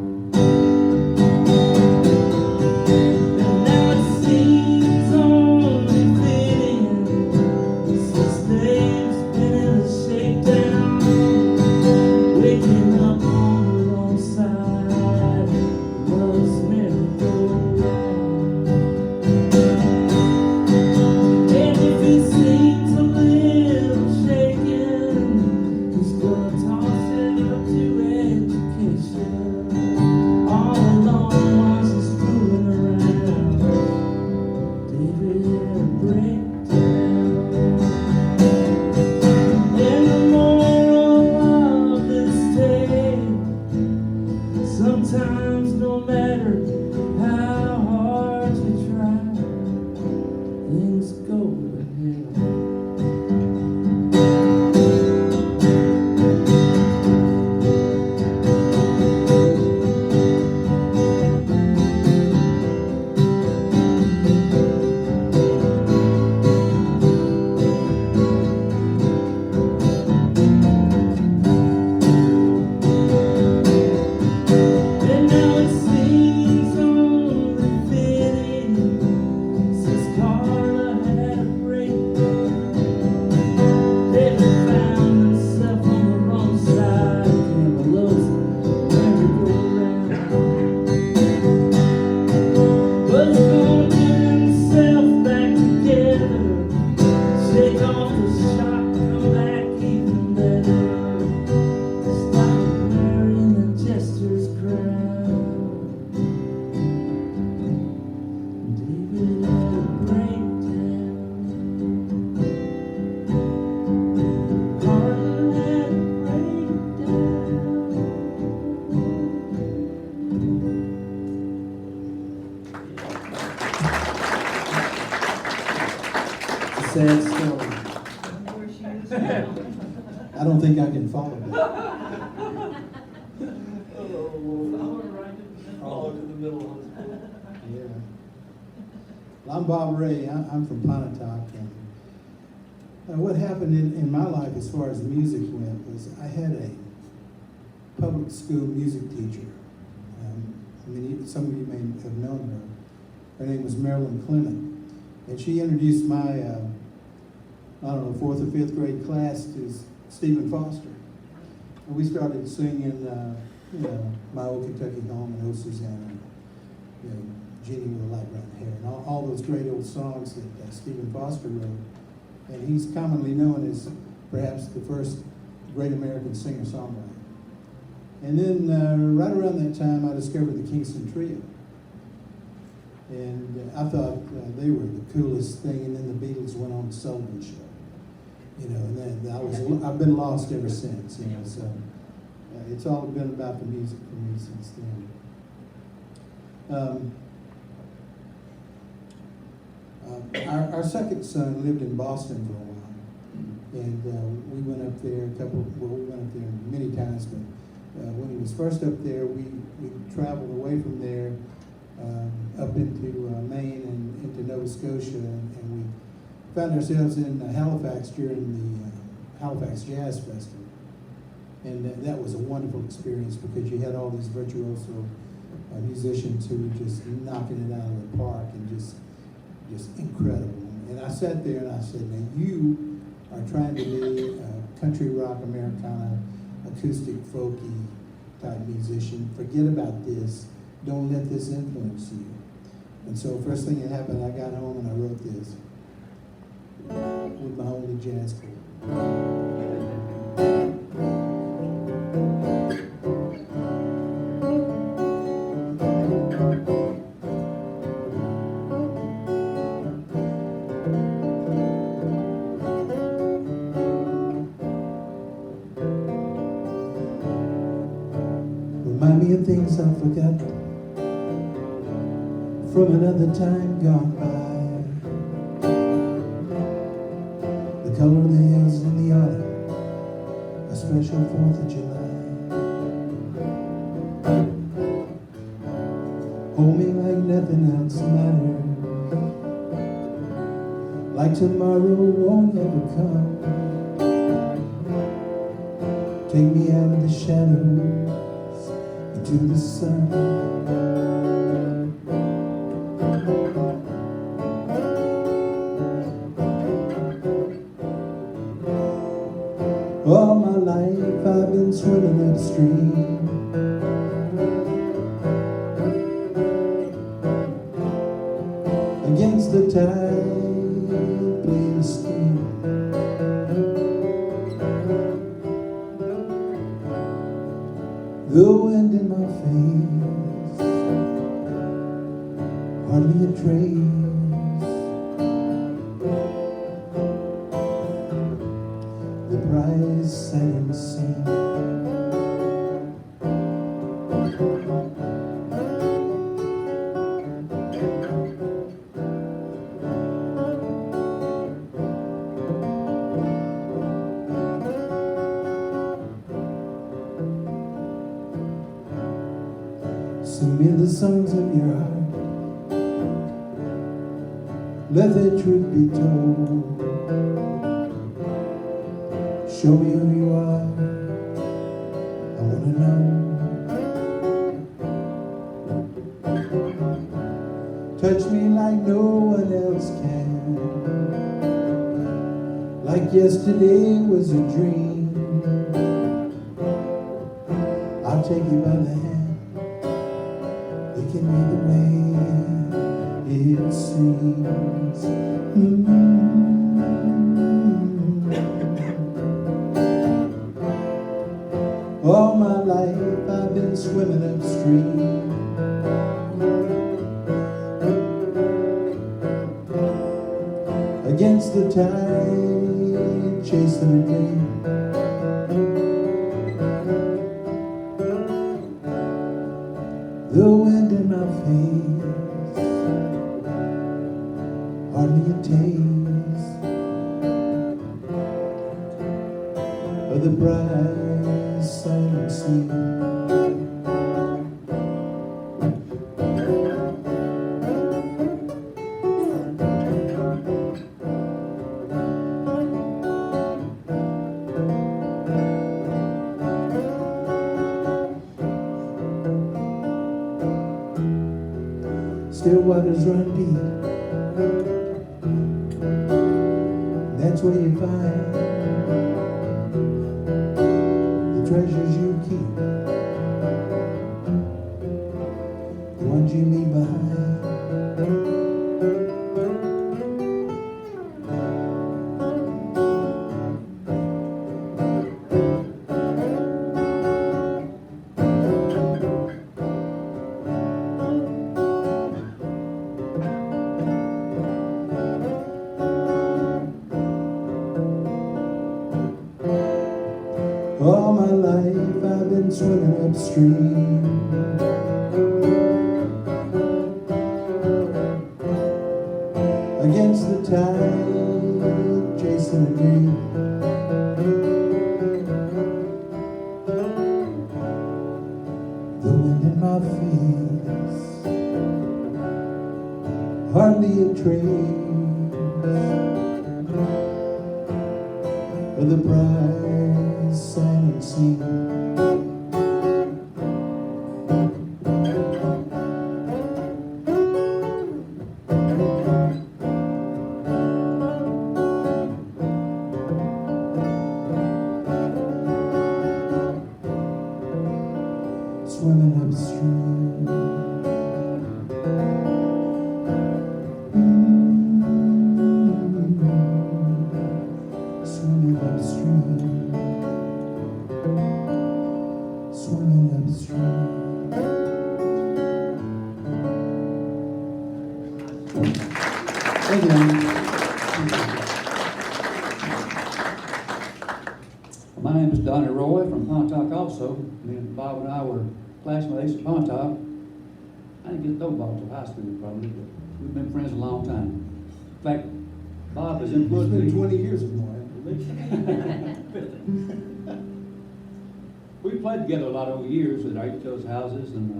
And now it seems only fitting, since Dave's been in a shakedown, waking up on the wrong side of love's merry-go-round. And if he seems a little shaken, he's gonna toss it up to education. sad story. Where she is now. I don't think I can follow that. Follow to the middle of the Yeah. Well, I'm Bob Ray. I'm from Pontotoc. And what happened in my life as far as music went was I had a public school music teacher. Some of you may have known her. Her name was Marilyn Clement. And she introduced my, I don't know, 4th or 5th grade class to Stephen Foster. And we started singing, My Old Kentucky Home and Oh Susanna, Jeannie with a Light Brown Hair, and all those great old songs that Stephen Foster wrote. And he's commonly known as perhaps the first great American singer-songwriter. And then right around that time, I discovered the Kingston Trio. And I thought they were the coolest thing. And then the Beatles went on the Sullivan Show. And then I've been lost ever since. So it's all been about the music for me since then. Our second son lived in Boston for a while, and we went up there we went up there many times, but when he was first up there, we traveled away from there up into Maine and into Nova Scotia, and we found ourselves in Halifax during the Halifax Jazz Festival. And that was a wonderful experience because you had all these virtuoso musicians who were just knocking it out of the park and just incredible. And I sat there and I said, now you are trying to be a country rock, Americana, acoustic, folky type musician. Forget about this. Don't let this influence you. And so first thing that happened, I got home and I wrote this with my only jazz chord. Remind me of things I forgot from another time gone by. The color of the hills in the autumn, a special 4th of July. Hold me like nothing else matters, like tomorrow won't ever come. Take me out of the shadows into the sun. All my life I've been swimming upstream, against the tide, playing the stream. The wind in my face, hardly a trace. The prize sight unseen. Sing me the songs of your heart, let the truth be told. Show me who you are, I wanna know. Touch me like no one else can, like yesterday was a dream. I'll take you by the hand, it can be the way it seems. All my life I've been swimming upstream, against the tide, chasing a dream. The wind in my face, hardly a taste. seen. Still waters run deep. That's where you find the treasures you keep, the ones you leave behind. All my life I've been swimming upstream, against the tide, chasing a dream. The wind in my face, hardly a trace of the bright silent sea. Swimming upstream. Swimming upstream. Swimming upstream. Thank you. My name is Donnie Roy from Pontotoc also. Me and Bob and I were classmates at Pontotoc. I didn't get to know Bob until high school probably, but we've been friends a long time. In fact, Bob has It's influenced been me. 20 years or more. We played together a lot over the years at each other's houses, and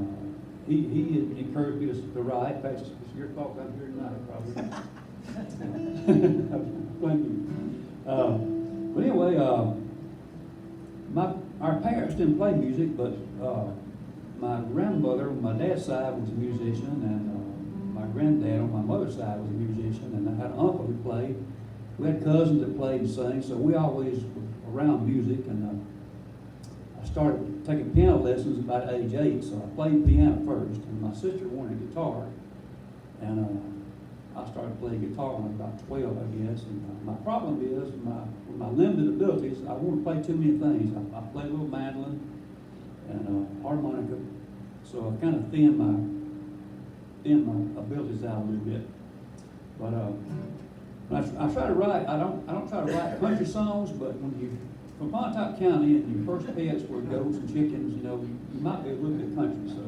he encouraged me to write. In fact, it's your fault I'm here tonight, probably. Thank you. But anyway, our parents didn't play music, but my grandmother on my dad's side was a musician, and my granddad on my mother's side was a musician, and I had an uncle who played. We had cousins that played and sang, so we always were around music, and I started taking piano lessons about age 8, so I played piano first, and my sister wanted a guitar, and I started playing guitar when I was about 12, I guess, and my problem is, with my limited abilities, I want to play too many things. I play a little mandolin and harmonica, so I kind of thin my abilities out a little bit. But when I try to write, I don't try to write country songs, but when you from Pontotoc County and your first pets were goats and chickens, you might be a little bit country. So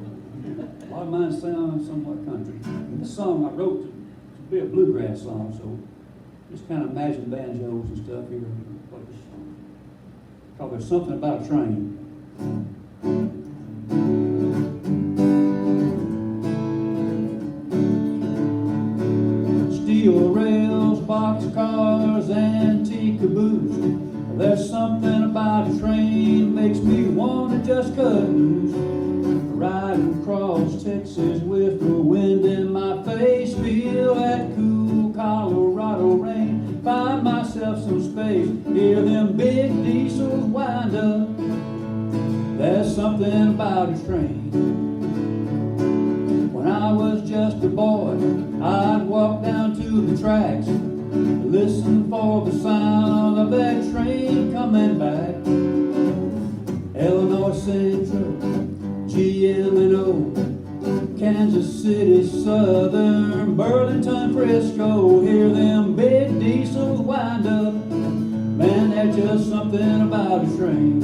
a lot of mine sound somewhat country. And this song I wrote to be a bluegrass song, so just kind of imagine banjos and stuff here. Play this song. Called There's Something About a Train. Steel rails, boxcars, antique caboose. There's something about a train makes me want to just cut loose. Riding across Texas with the wind in my face, feel that cool Colorado rain. Find myself some space, hear them big diesels wind up. There's something about a train. When I was just a boy, I'd walk down to the tracks, listen for the sound of that train coming back. Illinois Central, GM&O, Kansas City Southern, Burlington, Frisco, hear them big diesels wind up. Man, there's just something about a train.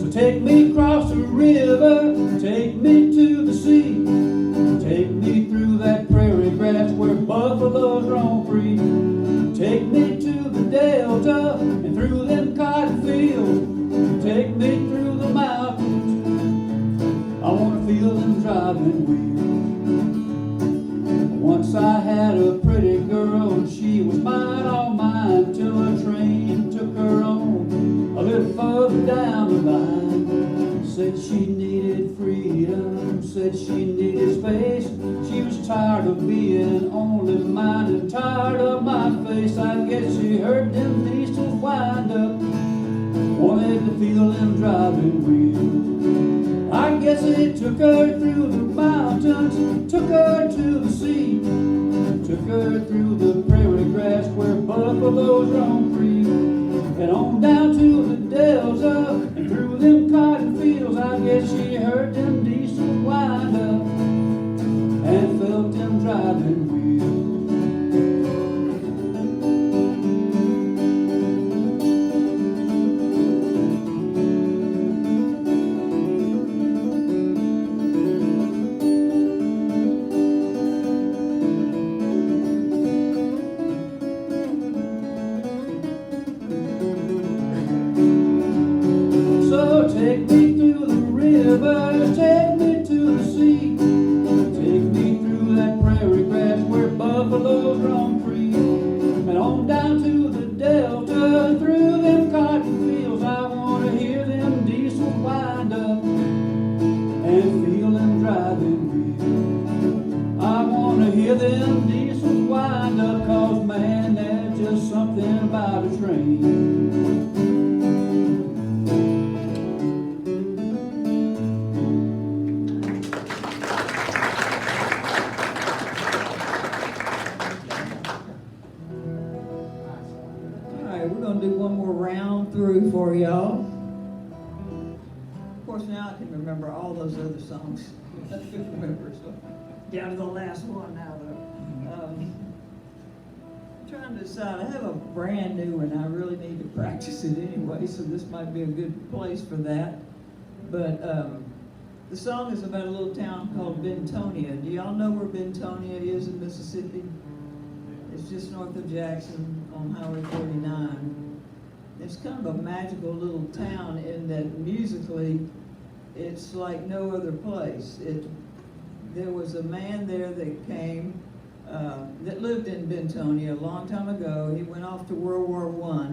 So take me across the river, take me to the sea, take me through that prairie grass where buffaloes roam free. Take me to the delta and through them cotton fields. Take me through down the line. Said she needed freedom, said she needed space. She was tired of being only mine and tired of my face. I guess she heard them diesels wind up, wanted to feel them driving wheels. I guess it took her through the mountains, took her to the sea, took her through the prairie grass where buffaloes roam free, and on down to the dells up and through them cotton fields. I guess she heard them diesels wind up and felt them driving wheels. So take me through the river, take me to the sea, take me through that prairie grass where buffaloes roam free, and on down to the delta, through them cotton fields. I want to hear them diesels wind up and feel them driving wheels. I want to hear them diesels wind up, 'cause man, there's just something about a train. We're gonna do one more round through for y'all. Of course, now I can remember all those other songs. I can remember, so down to the last one now, though. I'm trying to decide. I have a brand new one. I really need to practice it anyway, so this might be a good place for that. But the song is about a little town called Bentonia. Do y'all know where Bentonia is in Mississippi? It's just north of Jackson on Highway 49. It's kind of a magical little town in that musically it's like no other place. There was a man there that came, that lived in Bentonia a long time ago. He went off to World War I,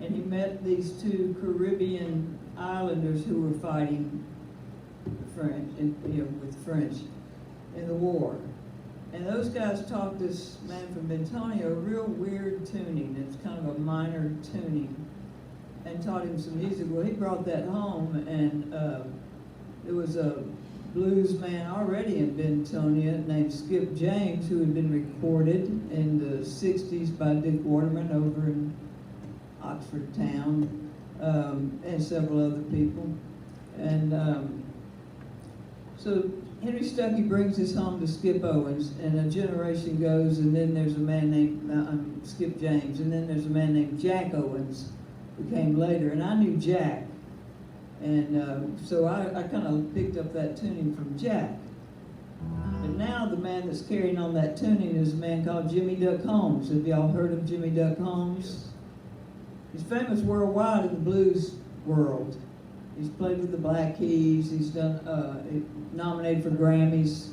and he met these two Caribbean islanders who were fighting the French, with the French in the war. And those guys taught this man from Bentonia a real weird tuning. It's kind of a minor tuning, and taught him some music. Well, he brought that home, and there was a blues man already in Bentonia named Skip James, who had been recorded in the 60s by Dick Waterman over in Oxford Town, and several other people. And so Henry Stuckey brings this home to Skip Owens, and a generation goes, and then there's a man named Skip James, and then there's a man named Jack Owens who came later, and I knew Jack, and so I kind of picked up that tuning from Jack. But now the man that's carrying on that tuning is a man called Jimmy Duck Holmes. Have y'all heard of Jimmy Duck Holmes? He's famous worldwide in the blues world. He's played with the Black Keys. He's done nominated for Grammys.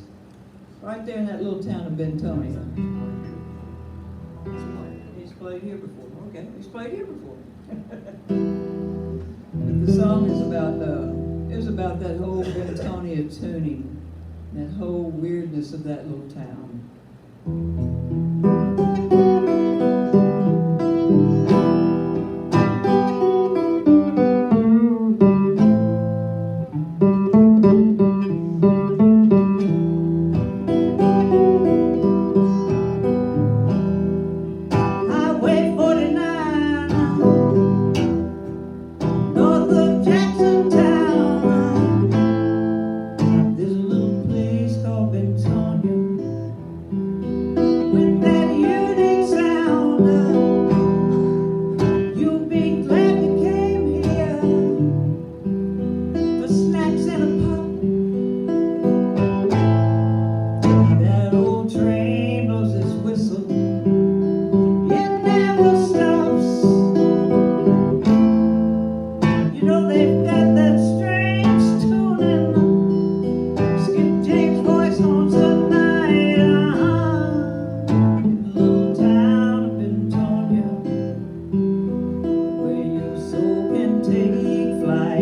Right there in that little town of Bentonia. He's played here before. Okay, he's played here before. But the song is about that whole Bentonia tuning, that whole weirdness of that little town. Take flight.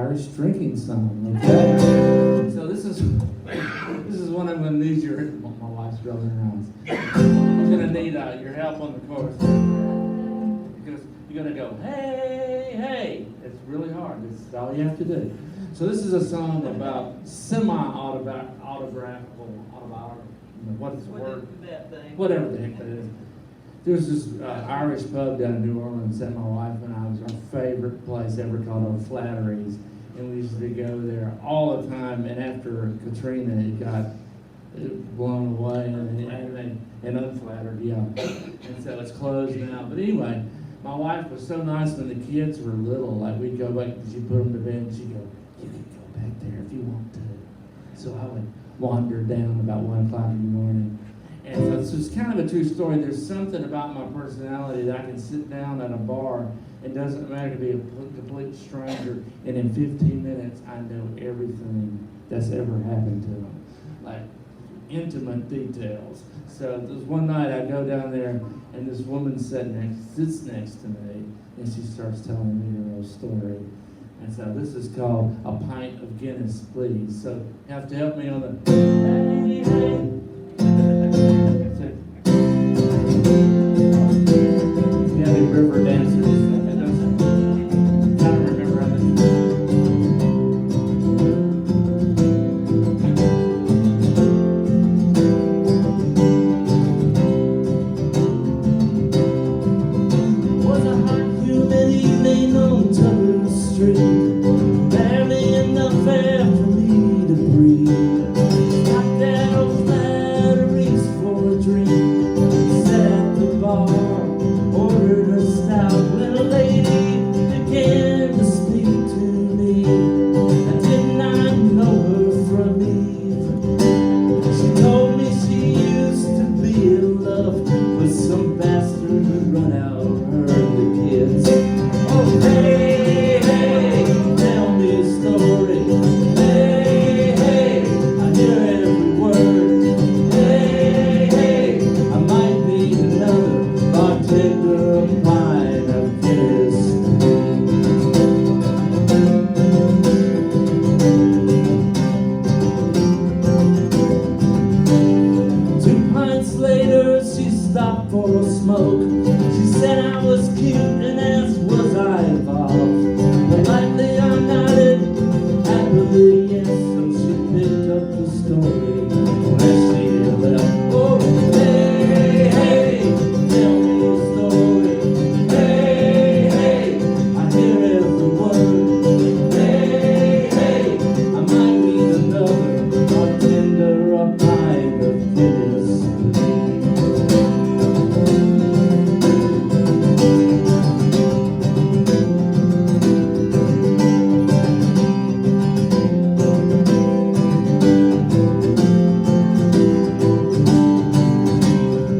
Irish drinking song, okay? So this is one I'm going to need your, my wife's rolling her eyes. I'm going to need your help on the chorus. Because you're going to go, hey, hey. It's really hard. This is all you have to do. So this is a song about semi-autobiographical, what is the word? That thing. Whatever the heck that is. There's this Irish pub down in New Orleans that my wife and I was our favorite place ever, called O'Flaherty's, and we used to go there all the time. And after Katrina, it got blown away and unflattered, yeah. And so it's closed now. But anyway, my wife was so nice when the kids were little. Like we'd go back, she'd put them to bed, and she'd go, "You can go back there if you want to." So I would wander down about 1 o'clock in the morning. And so it's kind of a true story. There's something about my personality that I can sit down at a bar. It doesn't matter to be a complete stranger, and in 15 minutes I know everything that's ever happened to them, like intimate details. So there's one night I go down there, and this woman sits next to me, and she starts telling me her whole story. And so this is called A Pint of Guinness, Please. So you have to help me on the hey, hey. Yeah, the river dancers. I don't remember how to. Was a hot, humid evening on Tucker Street. Barely enough air for me to breathe. Stopped at O'Flaherty's for a drink. Sat at the bar, ordered a stout. When a lady began to speak to me, I did not know her from Eve. She told me she used to be in love with some bastard who run out her the kids. Oh, hey, hey, tell me a story. Hey, hey, I hear every word. Hey, hey, I might need another bartender, a pint of Guinness. 2 pints later, she stopped for a smoke. She said I was cute and asked was I involved. Politely I nodded, happily yes. So she picked up the story where she had left. Oh, hey, hey, tell me a story. Hey, hey, I hear every word. Hey, hey, I might need another bartender, a pint of Guinness.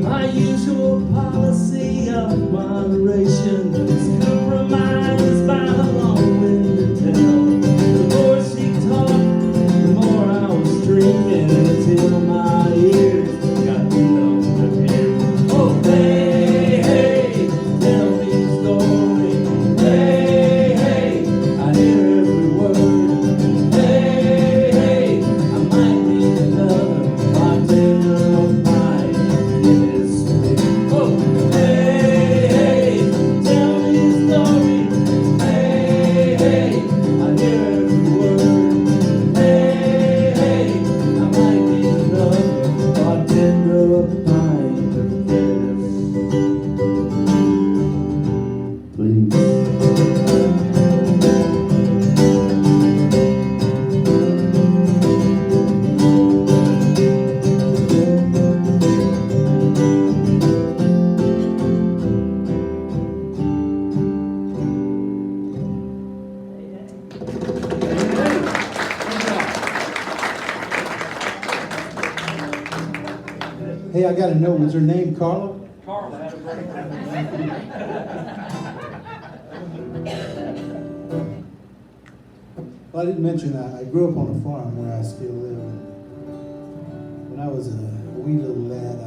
My usual policy of moderation is compromised by her long-winded tale. The more she talked, the more I was drinking, until my ears got numb to hear. Oh, hey, hey, tell me a story. Hey, hey, I hear every word. Hey, hey, I might need another bartender, a pint of Guinness. Oh, hey, hey, tell me a story. Hey, hey, I hear every word. Hey, hey, I might need another bartender, a pint of Guinness. Please. Hey, I gotta know, was her name Carla? Carla had a great Well, I didn't mention I grew up on a farm where I still live. When I was a wee little lad,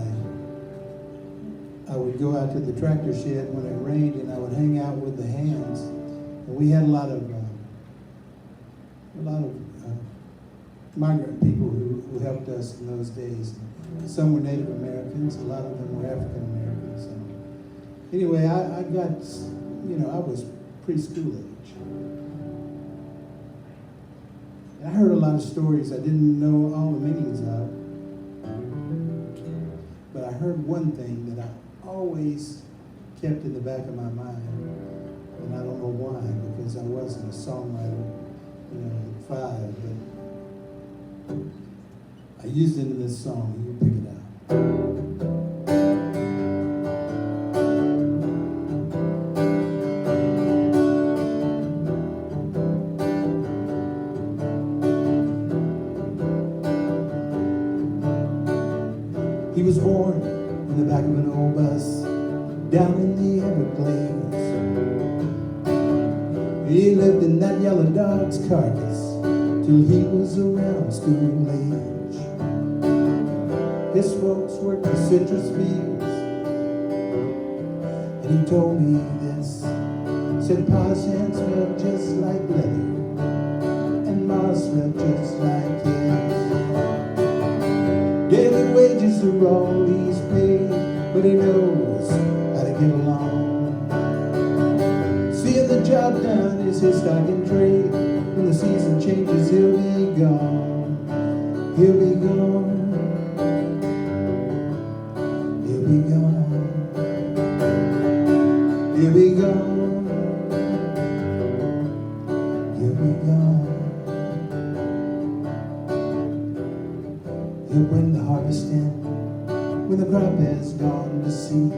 I would go out to the tractor shed when it rained, and I would hang out with the hands. And we had a lot of lot of migrant people who helped us in those days. Some were Native Americans, a lot of them were African Americans. So anyway, I got, I was preschool age. And I heard a lot of stories I didn't know all the meanings of. But I heard one thing that I always kept in the back of my mind. And I don't know why, because I wasn't a songwriter, at 5, but I used it in this song. You pick it out. He was born in the back of an old bus down in the Everglades. He lived in that yellow dog's carcass till he was around school age. His folks worked the citrus fields, and he told me this. Said Pa's hands felt just like leather, and Ma's felt just like his. Daily wages are all he's paid, but he knows how to get along. Seeing the job done is his stock in trade. When the season changes, he'll be gone. He'll be gone. He'll be gone. He'll be gone. He'll be gone. He'll bring the harvest in when the crop has gone to seed.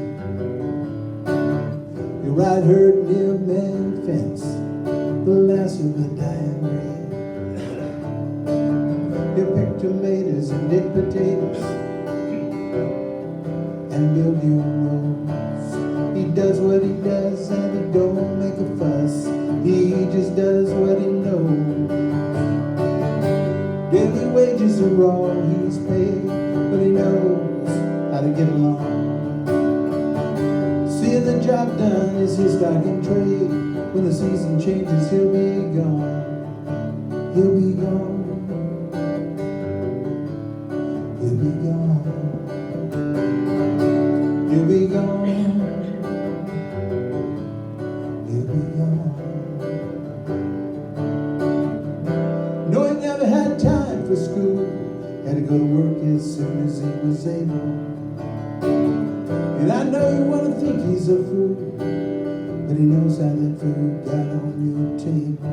He'll ride herd near man fence, the last of the dying breed. He'll pick tomatoes and dig potatoes and build your roads. He does what he does and he don't make a fuss. He just does what he knows. Daily wages are all he's paid, but he knows how to get along. Seeing the job done is his stock in trade. When the season changes, he'll be gone. He'll be gone. He'll be gone. He'll be gone. He'll be gone. No, he never had time for school. Had to go to work as soon as he was able. And I know you want to think he's a fool, but he knows how that food got on your table.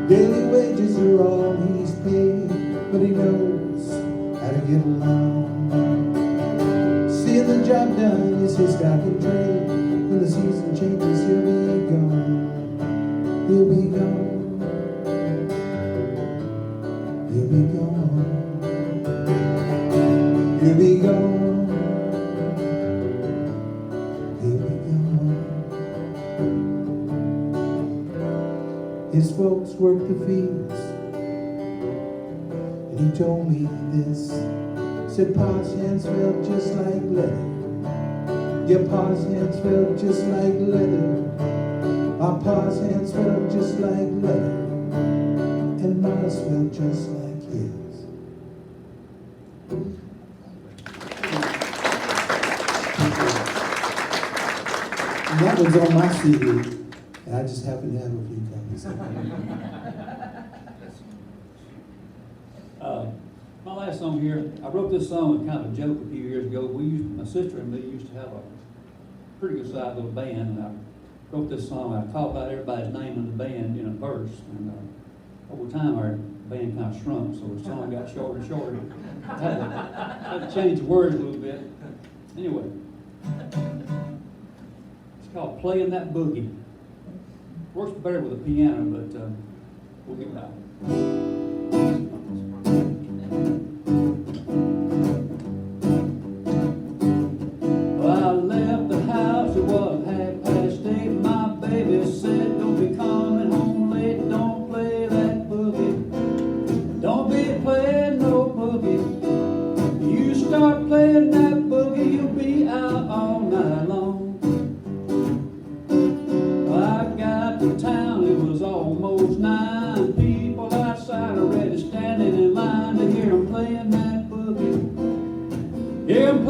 Daily wages are all he's paid, but he knows how to get along. Seeing the job done is his stock in trade. When the season changes, he'll be gone. He'll be gone. He'll be gone. He'll be gone. He'll be gone. His folks worked the fields, and he told me this. Said Pa's hands felt just like leather. Yeah, Pa's hands felt just like leather. Our Pa's hands felt just like leather, and Ma's felt just like his. And that was on my CD, and I just happened to have a few copies. My last song here, I wrote this song as kind of a joke a few years ago. My sister and me used to have a pretty good sized little band, and I wrote this song. I called out everybody's name in the band in a verse, and over time our band kind of shrunk, so the song got shorter and shorter. I had to change the words a little bit. Anyway, it's called Playing That Boogie. Works better with a piano, but we'll get by. Well, I left the house, it was 10:30.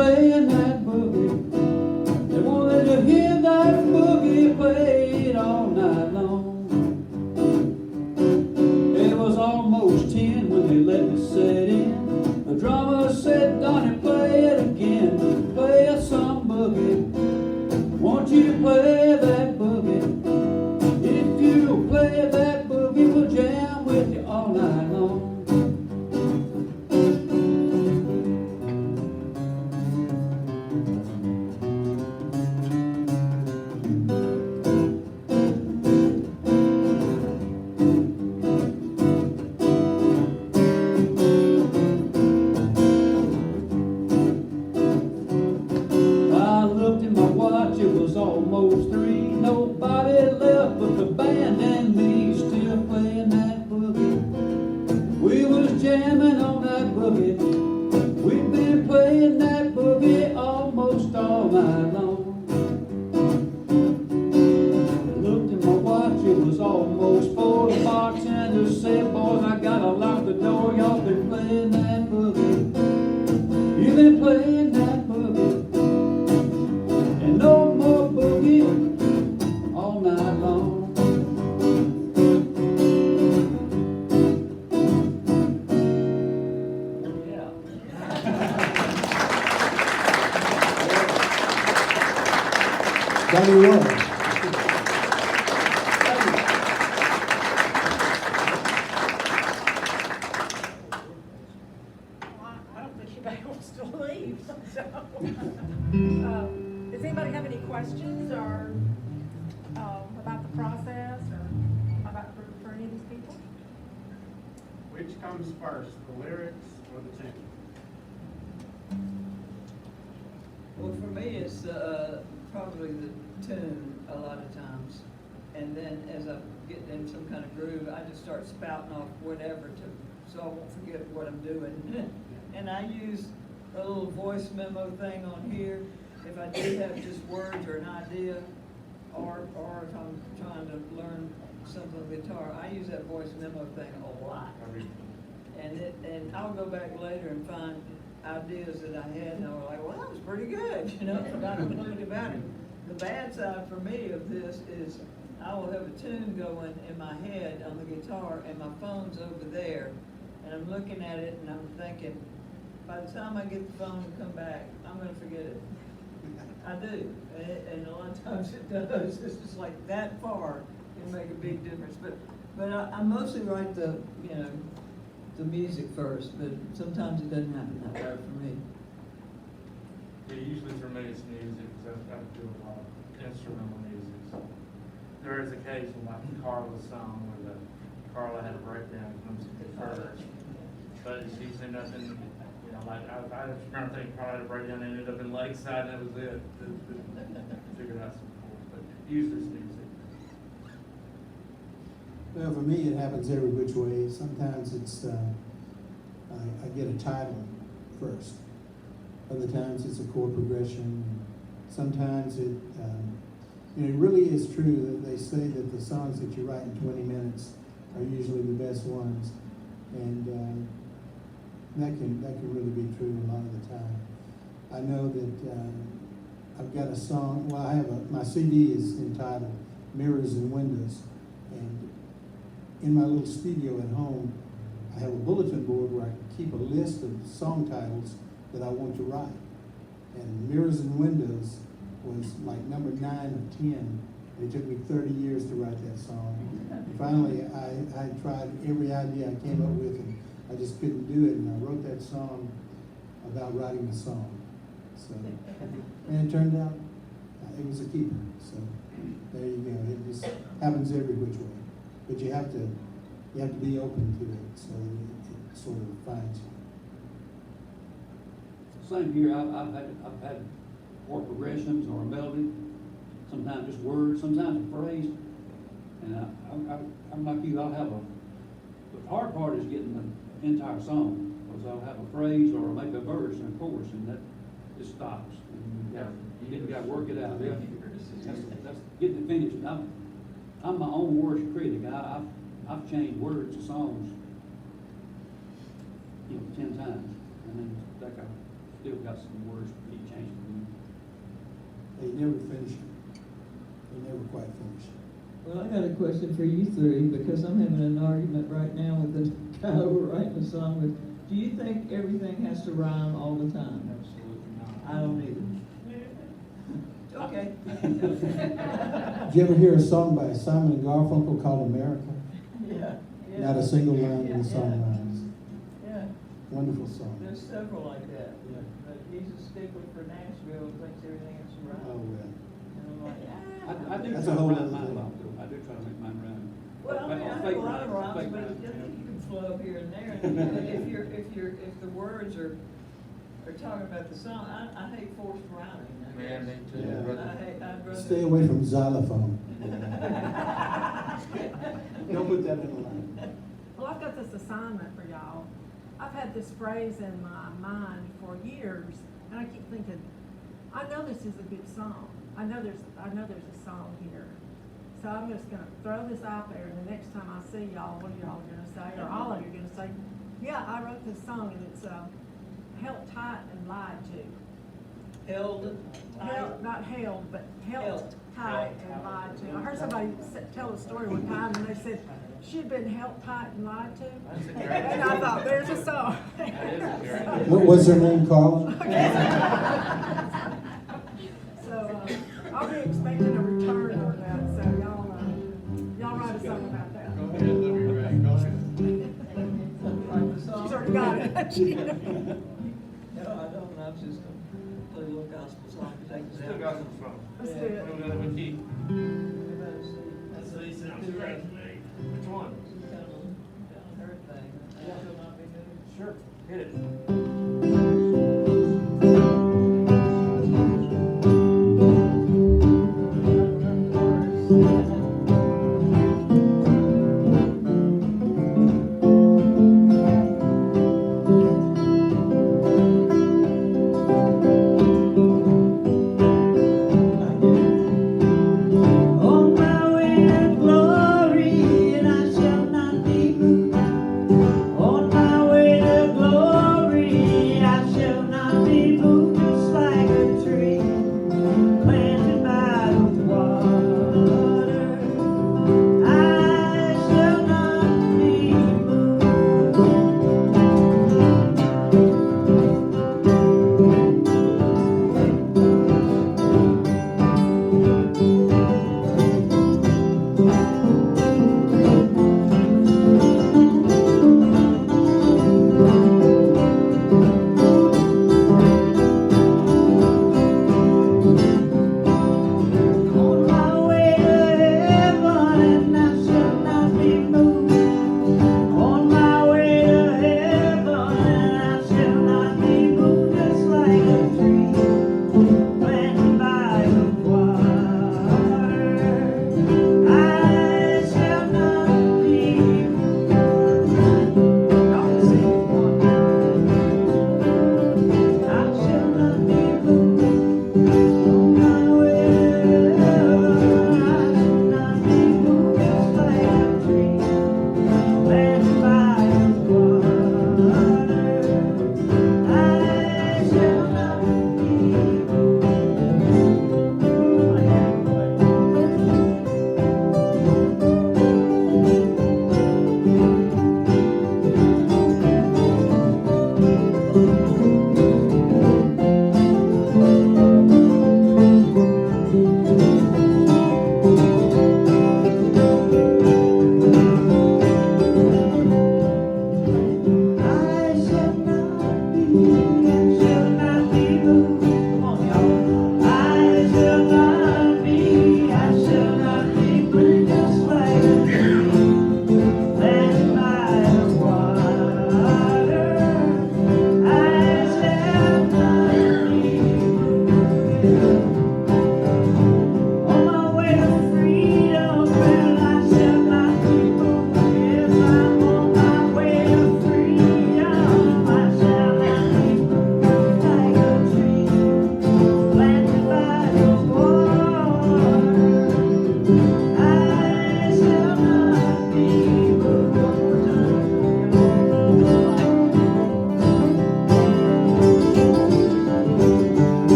playing that boogie. They won't let you hear that boogie played all night long. It was almost 10 when they let me sit in. The drummer said, Donnie, play it again. Play us some boogie. Want you to play that boogie. If you play that boogie, we'll jam with you all night long. I looked at my watch, it was almost 3. Nobody left but the band and me, still playing that boogie. We was jamming on that boogie. We've been playing that boogie almost all night long. Looked at my watch, it was almost 4. The bartender said, boys, I gotta lock the door. Y'all been playing that boogie. You've been playing that boogie. And no more boogie all night long. Donnie Roy. I don't think anybody wants to leave, so. Does anybody have any questions or, about the process or about for any of these people? Which comes first, the lyrics or the tune? Well, for me, it's probably the tune a lot of times. And then as I get in some kind of groove, I just start spouting off whatever so I won't forget what I'm doing. And I use a little voice memo thing on here if I do have just words or an idea, or if I'm trying to learn something on guitar. I use that voice memo thing a lot. And I'll go back later and find ideas that I had, and I'm like, well, that was pretty good, forgot completely about it. The bad side for me of this is I will have a tune going in my head on the guitar, and my phone's over there, and I'm looking at it, and I'm thinking, by the time I get the phone to come back, I'm gonna forget it. I do, and a lot of times it does. It's just like that far can make a big difference. But I mostly write the music first, but sometimes it doesn't happen that way for me. Yeah, usually for me it's music, because I do a lot of instrumental music. So there is occasion like Carla's song where Carla had a breakdown comes first. But it's usually nothing, like I remember thinking Carla had a breakdown and ended up in Lakeside, and that was it. Figured out some chords, but usually it's music. Well, for me, it happens every which way. Sometimes it's, I get a title first. Other times it's a chord progression. Sometimes it really is true that they say that the songs that you write in 20 minutes are usually the best ones. And that can really be true a lot of the time. I know that I've got a song, my CD is entitled Mirrors and Windows. And in my little studio at home, I have a bulletin board where I can keep a list of song titles that I want to write. And Mirrors and Windows was like number 9 of 10. It took me 30 years to write that song. And finally, I tried every idea I came up with, and I just couldn't do it. And I wrote that song about writing a song. So, and it turned out it was a keeper. So there you go. It just happens every which way. But you have to be open to it, so it sort of finds you. Same here. I've had chord progressions or a melody, sometimes just words, sometimes a phrase. And I'm like you. I'll have the hard part is getting the entire song, because I'll have a phrase or maybe a verse and a chorus, and that just stops. And you got to work it out. Yeah. That's getting it finished. I'm my own worst critic. I've changed words to songs, 10 times, and then back out. still got some words to be changed. They never finished it. They never quite finished it. Well, I got a question for you three, because I'm having an argument right now with the guy we're writing a song with. Do you think everything has to rhyme all the time? Absolutely not. I don't either. Okay. Did you ever hear a song by Simon and Garfunkel called America? Yeah. Not a single line in the song rhymes. Yeah, Wonderful song. there's several like that. Yeah. But he's a stickler for Nashville, thinks everything has to rhyme. Oh, well. And I'm like, I do That's try a to whole rhyme other mine thing. a lot, though. I do try to make mine rhyme. well, I mean, I have Fake a lot of rhyme, rhymes, fake but rhyme, I think yeah. you can flow up here and there. And if the words are talking about the song, I hate forced rhyming. I Man, me guess. too. Yeah. I'd rather. Stay away from xylophone. Don't put that in the line. Well, I've got this assignment for y'all. I've had this phrase in my mind for years, and I keep thinking, I know this is a good song. I know there's a song here. So I'm just gonna throw this out there, and the next time I see y'all, what are y'all gonna say, or all of you gonna say, yeah, I wrote this song, and it's, held tight and lied to. Held tight. Not held, but held Held. tight and lied to. I heard somebody tell a story one time, and they said she'd been held tight and lied to. That's a great. And I thought, there's a song. That is a great. What was her name, Carla? So, I'll be expecting a return on that, so y'all write a song about that. Go ahead, that'd be great. Go ahead. Like the song? She's already got it. No, I don't, I was just gonna play a little gospel song to take us Still out. got some songs. Let's do it. What are we gonna keep? Everybody see. That's what he sounds great to me. Which one? Kind of her thing. I shall not be moved. Sure. Hit it. On my way to glory, and I shall not be moved. On my way to glory, I shall not be moved. Just like a tree planted by the water.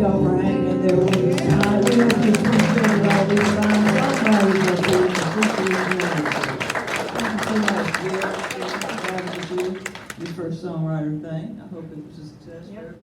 y'all for hanging in there with us tonight. We really appreciate all these fine songwriters up here. Thank you so much, Jerry. Your first songwriter thing. I hope it was a success. Yep.